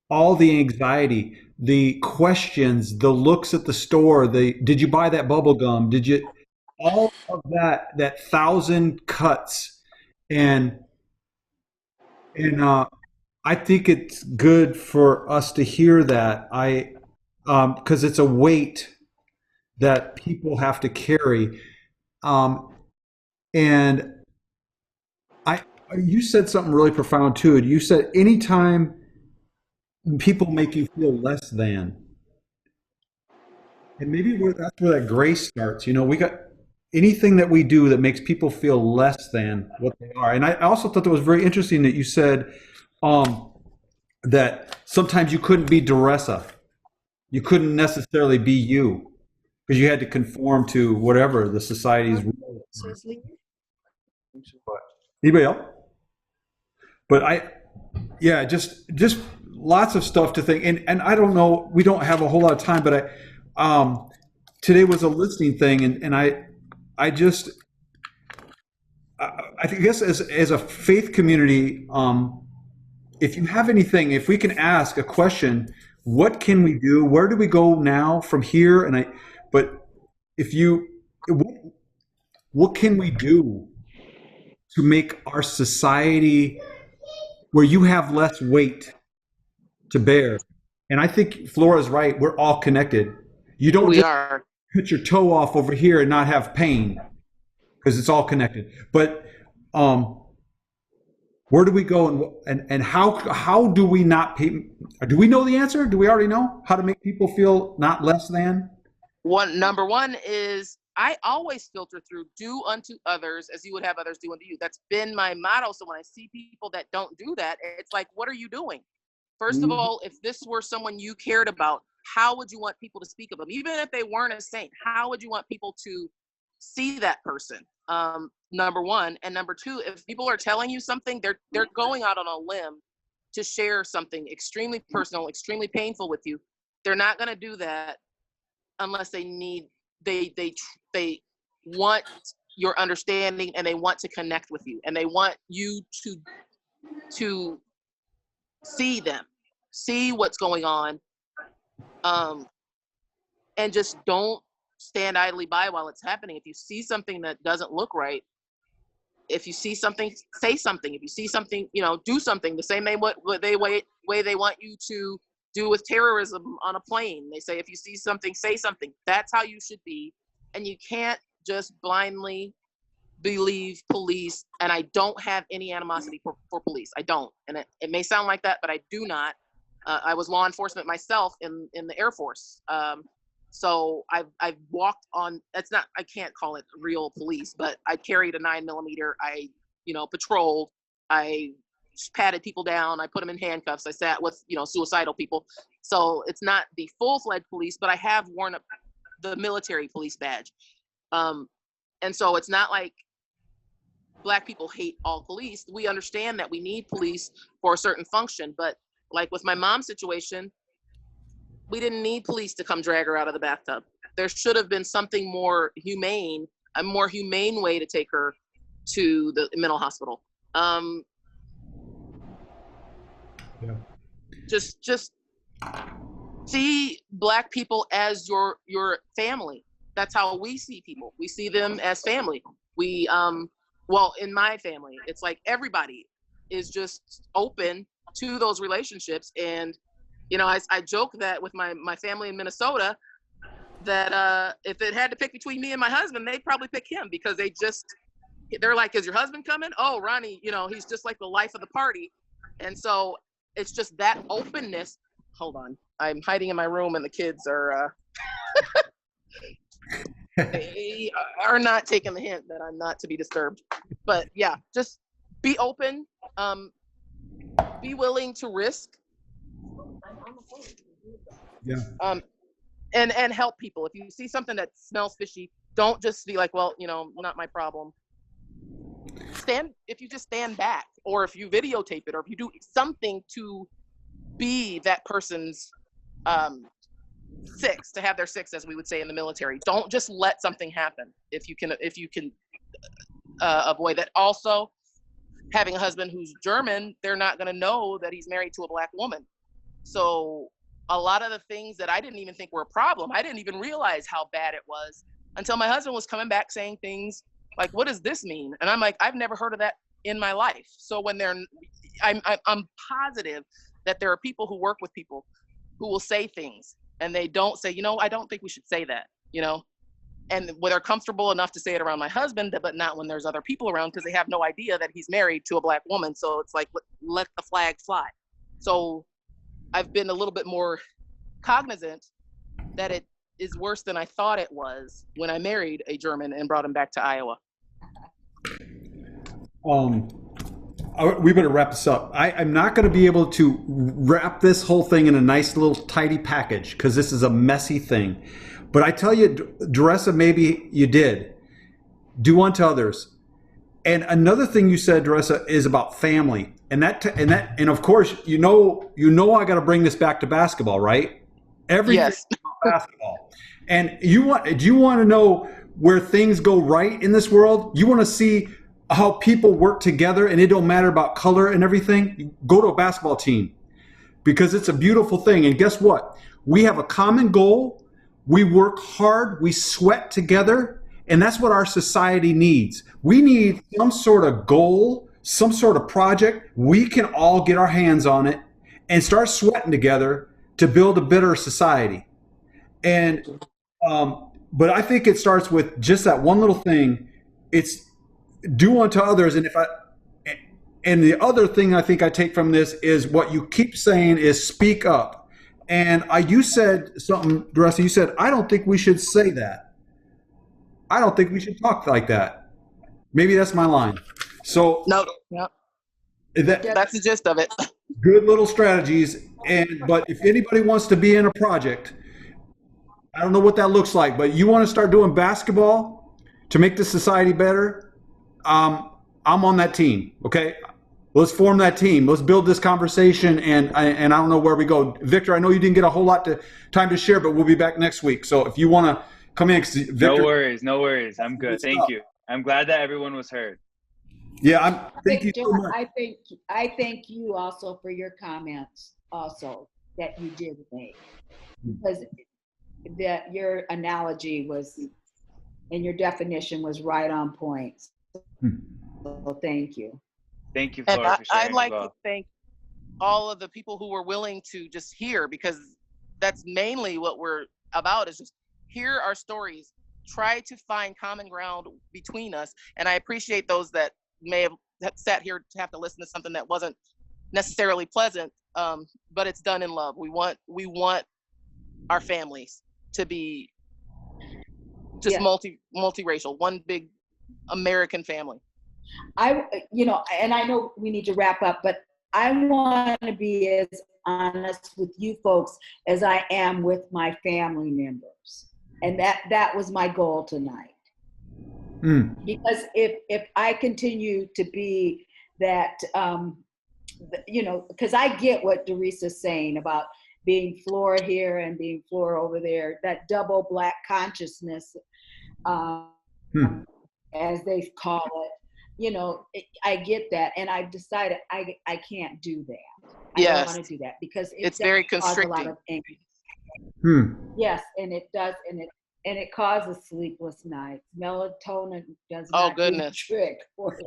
All the anxiety, the questions, the looks at the store, did you buy that bubble gum? Did you, all of that 1,000 cuts. And I think it's good for us to hear that. Because it's a weight that people have to carry. And you said something really profound too. You said anytime people make you feel less than, and maybe that's where that grace starts. We got anything that we do that makes people feel less than what they are. And I also thought that was very interesting that you said that sometimes you couldn't be Doressa. You couldn't necessarily be you because you had to conform to whatever the society's rules. Anybody else? But just lots of stuff to think. And I don't know, we don't have a whole lot of time, but today was a listening thing, and I guess as a faith community, if you have anything, if we can ask a question, what can we do? Where do we go now from here? But what can we do to make our society where you have less weight to bear? And I think Flora's right. We're all connected. You don't just cut your toe off over here and not have pain because it's all connected. But where do we go and how do we not pay? Do we know the answer? Do we already know how to make people feel not less than? Number one is I always filter through do unto others as you would have others do unto you. That's been my motto. So when I see people that don't do that, it's like, what are you doing? First of all, if this were someone you cared about, how would you want people to speak of them? Even if they weren't a saint, how would you want people to see that person? Number one. And number two, if people are telling you something, they're going out on a limb to share something extremely personal, extremely painful with you. They're not going to do that unless they want your understanding, and they want to connect with you, and they want you to see them, see what's going on, and just don't stand idly by while it's happening. If you see something that doesn't look right, if you see something, say something. If you see something, do something. The same way they want you to do with terrorism on a plane. They say, if you see something, say something. That's how you should be. And you can't just blindly believe police. And I don't have any animosity for police. I don't. And it may sound like that, but I do not. I was law enforcement myself in the Air Force. So I've walked on, I can't call it real police, but I carried a 9mm. I, patrolled. I patted people down. I put them in handcuffs. I sat with, suicidal people. So it's not the full-fledged police, but I have worn the military police badge. And so it's not like Black people hate all police. We understand that we need police for a certain function, but like with my mom's situation, we didn't need police to come drag her out of the bathtub. There should have been something more humane, a more humane way to take her to the mental hospital. Just see Black people as your family. That's how we see people. We see them as family. We, well, in my family, it's like everybody is just open to those relationships. And, I joke that with my family in Minnesota, that if it had to pick between me and my husband, they'd probably pick him, because they're like, is your husband coming? Oh, Ronnie, he's just like the life of the party. And so it's just that openness. Hold on. I'm hiding in my room and the kids are they are not taking the hint that I'm not to be disturbed. But yeah, just be open, be willing to risk. Yeah. And help people. If you see something that smells fishy, don't just be like, well, not my problem. If you just stand back, or if you videotape it, or if you do something to be that person's six, to have their six, as we would say in the military. Don't just let something happen if you can avoid that. Also, having a husband who's German, they're not going to know that he's married to a Black woman. So a lot of the things that I didn't even think were a problem, I didn't even realize how bad it was until my husband was coming back saying things like, what does this mean? And I'm like, I've never heard of that in my life. So when I'm positive that there are people who work with people who will say things and they don't say, I don't think we should say that, and when they're comfortable enough to say it around my husband, but not when there's other people around, because they have no idea that he's married to a Black woman. So it's like, let the flag fly. So I've been a little bit more cognizant that it is worse than I thought it was when I married a German and brought him back to Iowa. We better wrap this up. I'm not going to be able to wrap this whole thing in a nice little tidy package, because this is a messy thing. But I tell you, Dressa, maybe you did. Do unto others. And another thing you said, Dressa, is about family. And of course, I got to bring this back to basketball, right? Everything yes. about basketball. And do you want to know where things go right in this world? You want to see how people work together, and it don't matter about color and everything? You go to a basketball team, because it's a beautiful thing. And guess what? We have a common goal. We work hard. We sweat together. And that's what our society needs. We need some sort of goal, some sort of project. We can all get our hands on it and start sweating together to build a better society. And but I think it starts with just that one little thing. It's do unto others. And the other thing I think I take from this is what you keep saying is speak up. And you said something, Dressa, you said, I don't think we should say that. I don't think we should talk like that. Maybe that's my line. So no, yep. That's the gist of it. Good little strategies. But if anybody wants to be in a project, I don't know what that looks like, but you want to start doing basketball to make the society better, I'm on that team. Okay, let's form that team. Let's build this conversation, and I don't know where we go. Victor, I know you didn't get a whole lot time to share, but we'll be back next week. So if you want to come in, Victor, no worries. I'm good. Thank you. I'm glad that everyone was heard. Yeah, thank you so much. I thank you also for your comments also that you did make, because your analogy was, and your definition was right on point. So thank you. Thank you, Flora, for sharing. I'd like to thank all of the people who were willing to just hear, because that's mainly what we're about, is just hear our stories, try to find common ground between us. And I appreciate those that may have sat here to have to listen to something that wasn't necessarily pleasant, but it's done in love. We want our families to be just multiracial, one big American family. And I know we need to wrap up, but I want to be as honest with you folks as I am with my family members. And that was my goal tonight. Because if I continue to be that, because I get what Doresa's saying about being Flora here and being Flora over there, that double black consciousness, as they call it, I get that. And I've decided I can't do that. I don't want to do that because it's very constricting. A lot of anger. Yes, and it does, and it causes sleepless nights. Melatonin does not do the trick for it.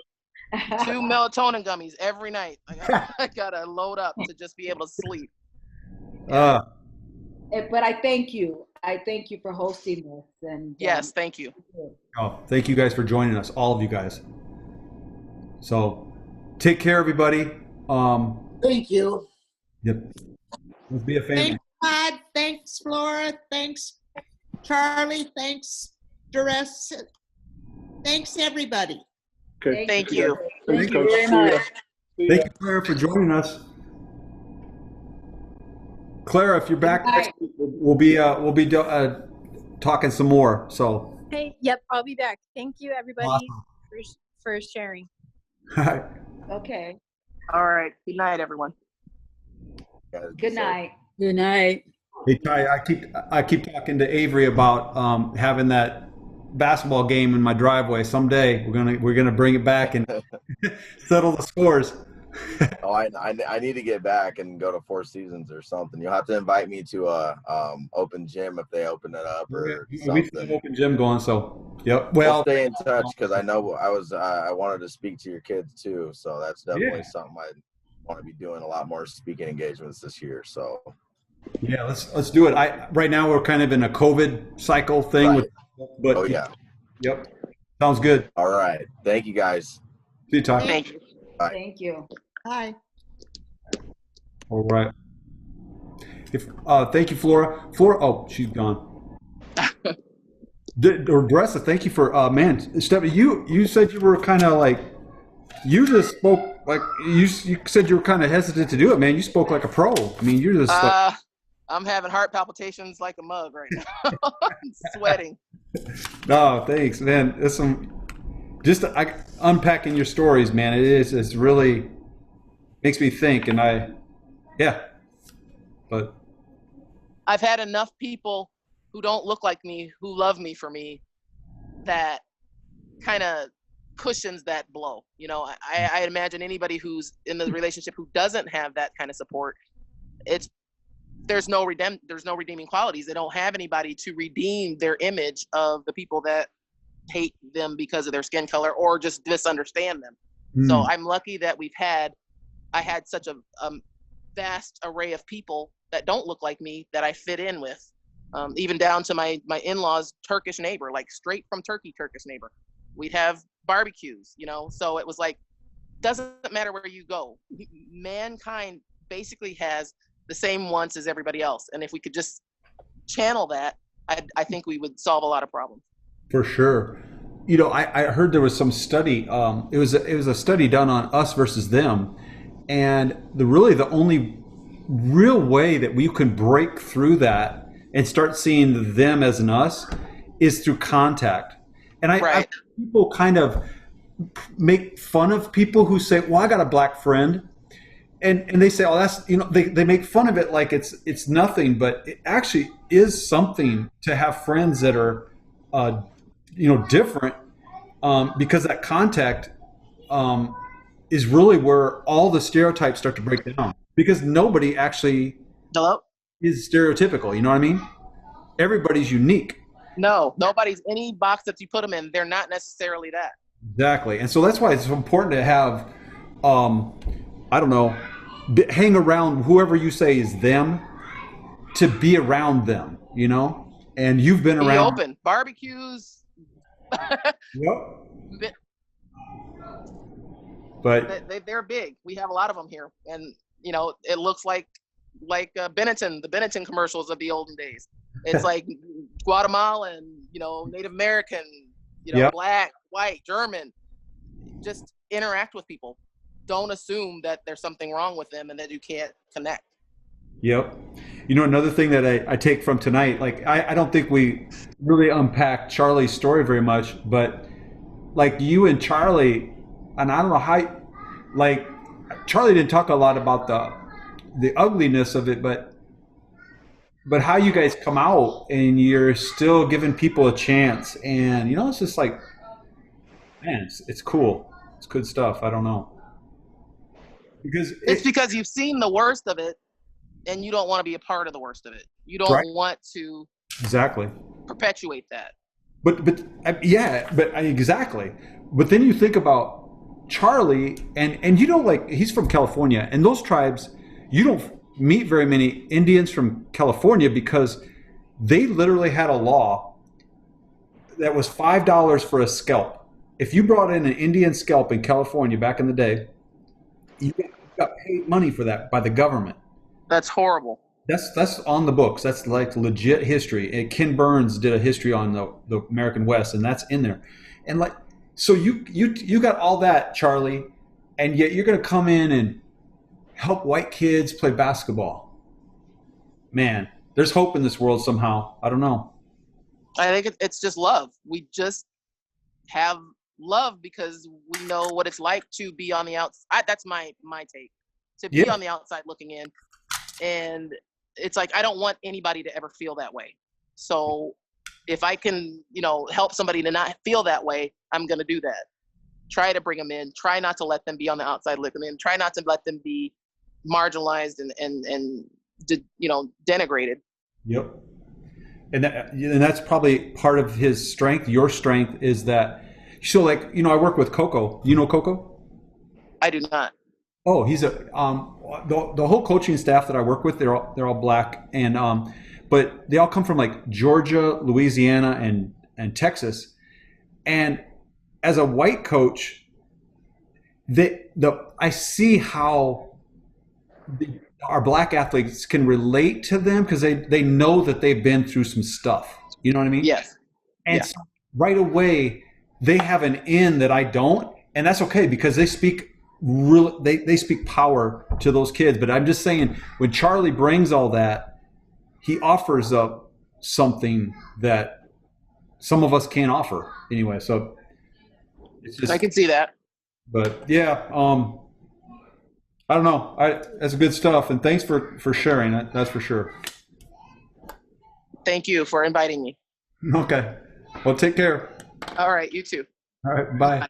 2 melatonin gummies every night. I gotta load up to just be able to sleep. But I thank you. I thank you for hosting this. And yes, thank you. Oh, thank you guys for joining us, all of you guys. So, take care, everybody. Thank you. Yep. Let's be a family. Thanks, Todd. Thanks, Flora. Thanks, Charlie. Thanks, Doresa. Thanks, everybody. Okay. Thank you. Thank you very much. Thank you, Clara, for joining us. Clara, if you're back next week, we'll be talking some more. So. Hey, yep, I'll be back. Thank you, everybody, for sharing. Okay. All right. Good night, everyone. Good night. Good night. Hey Ty, I keep talking to Avery about having that basketball game in my driveway. Someday we're gonna bring it back and settle the scores. Oh, I need to get back and go to Four Seasons or something. You'll have to invite me to a open gym if they open it up or something. We have an open gym going, so yep. Well, we'll stay in touch because I know I wanted to speak to your kids too, so that's definitely something I want to be doing a lot more speaking engagements this year. So yeah, let's do it. Right now we're kind of in a COVID cycle thing, right. But oh yeah, yep, sounds good. All right, thank you guys. See you, Ty. Thank you. Bye. Thank you. Bye. All right. Thank you, Flora. Oh, she's gone. Doresa, thank you for man, Stephanie. You said you were kind of like, you just spoke like you said you were kind of hesitant to do it, man. You spoke like a pro. I mean, you're just. I'm having heart palpitations like a mug right now. I'm sweating. No, thanks, man. There's some. Just unpacking your stories, man. It's really makes me think, and but I've had enough people who don't look like me, who love me for me, that kind of cushions that blow. I imagine anybody who's in the relationship who doesn't have that kind of support, there's no redeeming qualities. They don't have anybody to redeem their image of the people that hate them because of their skin color or just misunderstand them. So I'm lucky that I had such a vast array of people that don't look like me that I fit in with, even down to my in-laws' Turkish neighbor, like straight from Turkey, Turkish neighbor. We'd have barbecues, so it was like, doesn't matter where you go. Mankind basically has the same wants as everybody else. And if we could just channel that, I think we would solve a lot of problems. For sure. I heard there was some study. It was a study done on us versus them, and the only real way that we can break through that and start seeing them as an us is through contact. And I people kind of make fun of people who say, "Well, I got a black friend," and they say, "Oh, that's they make fun of it like it's nothing," but it actually is something to have friends that are different, because that contact is really where all the stereotypes start to break down, because nobody actually is stereotypical. You know what I mean? Everybody's unique. No, nobody's any box that you put them in. They're not necessarily that. Exactly. And so that's why it's so important to have, hang around whoever you say is them, to be around them, and you've been around. Be open. Barbecues. Yep. But they're big. We have a lot of them here, and it looks like Benetton, the Benetton commercials of the olden days. It's like Guatemalan, Native American, Yep. Black, white, German. just interact with people. Don't assume that there's something wrong with them and that you can't connect. Yep. You know, another thing that I take from tonight, like I don't think we really unpacked Charlie's story very much, but like you and Charlie, and I don't know how, like Charlie didn't talk a lot about the ugliness of it, but how you guys come out and you're still giving people a chance, and you know, it's just like, man, it's cool. It's good stuff. I don't know. Because It's because you've seen the worst of it and you don't want to be a part of the worst of it. You don't Right. want to Exactly. perpetuate that. Exactly. But then you think about Charlie, and you know, like he's from California, and those tribes, you don't meet very many Indians from California because they literally had a law that was $5 for a scalp. If you brought in an Indian scalp in California back in the day, you got paid money for that by the government. That's horrible. That's on the books. That's like legit history. And Ken Burns did a history on the American West, and that's in there. And like, so you got all that, Charlie, and yet you're going to come in and help white kids play basketball. Man, there's hope in this world somehow. I don't know. I think it's just love. We just have love because we know what it's like to be on the outside. That's my take. To be on the outside looking in. And it's like, I don't want anybody to ever feel that way. So if I can, you know, help somebody to not feel that way, I'm going to do that. Try to bring them in. Try not to let them be on the outside looking in. Try not to let them be marginalized and you know, denigrated. Yep. And that's probably part of his strength. Your strength is that. So like, you know, I work with Coco. You know Coco? I do not. Oh, he's the whole coaching staff that I work with. They're all black, and but they all come from like Georgia, Louisiana, and Texas. And as a white coach, I see how our black athletes can relate to them because they know that they've been through some stuff. You know what I mean? Yes. And so right away they have an in that I don't, and that's okay because they speak. They speak power to those kids. But I'm just saying, when Charlie brings all that, he offers up something that some of us can't offer anyway. So it's just, I can see that. But yeah, I don't know. That's good stuff, and thanks for sharing that. That's for sure. Thank you for inviting me. Okay. Well, take care. All right, you too. All right. Bye.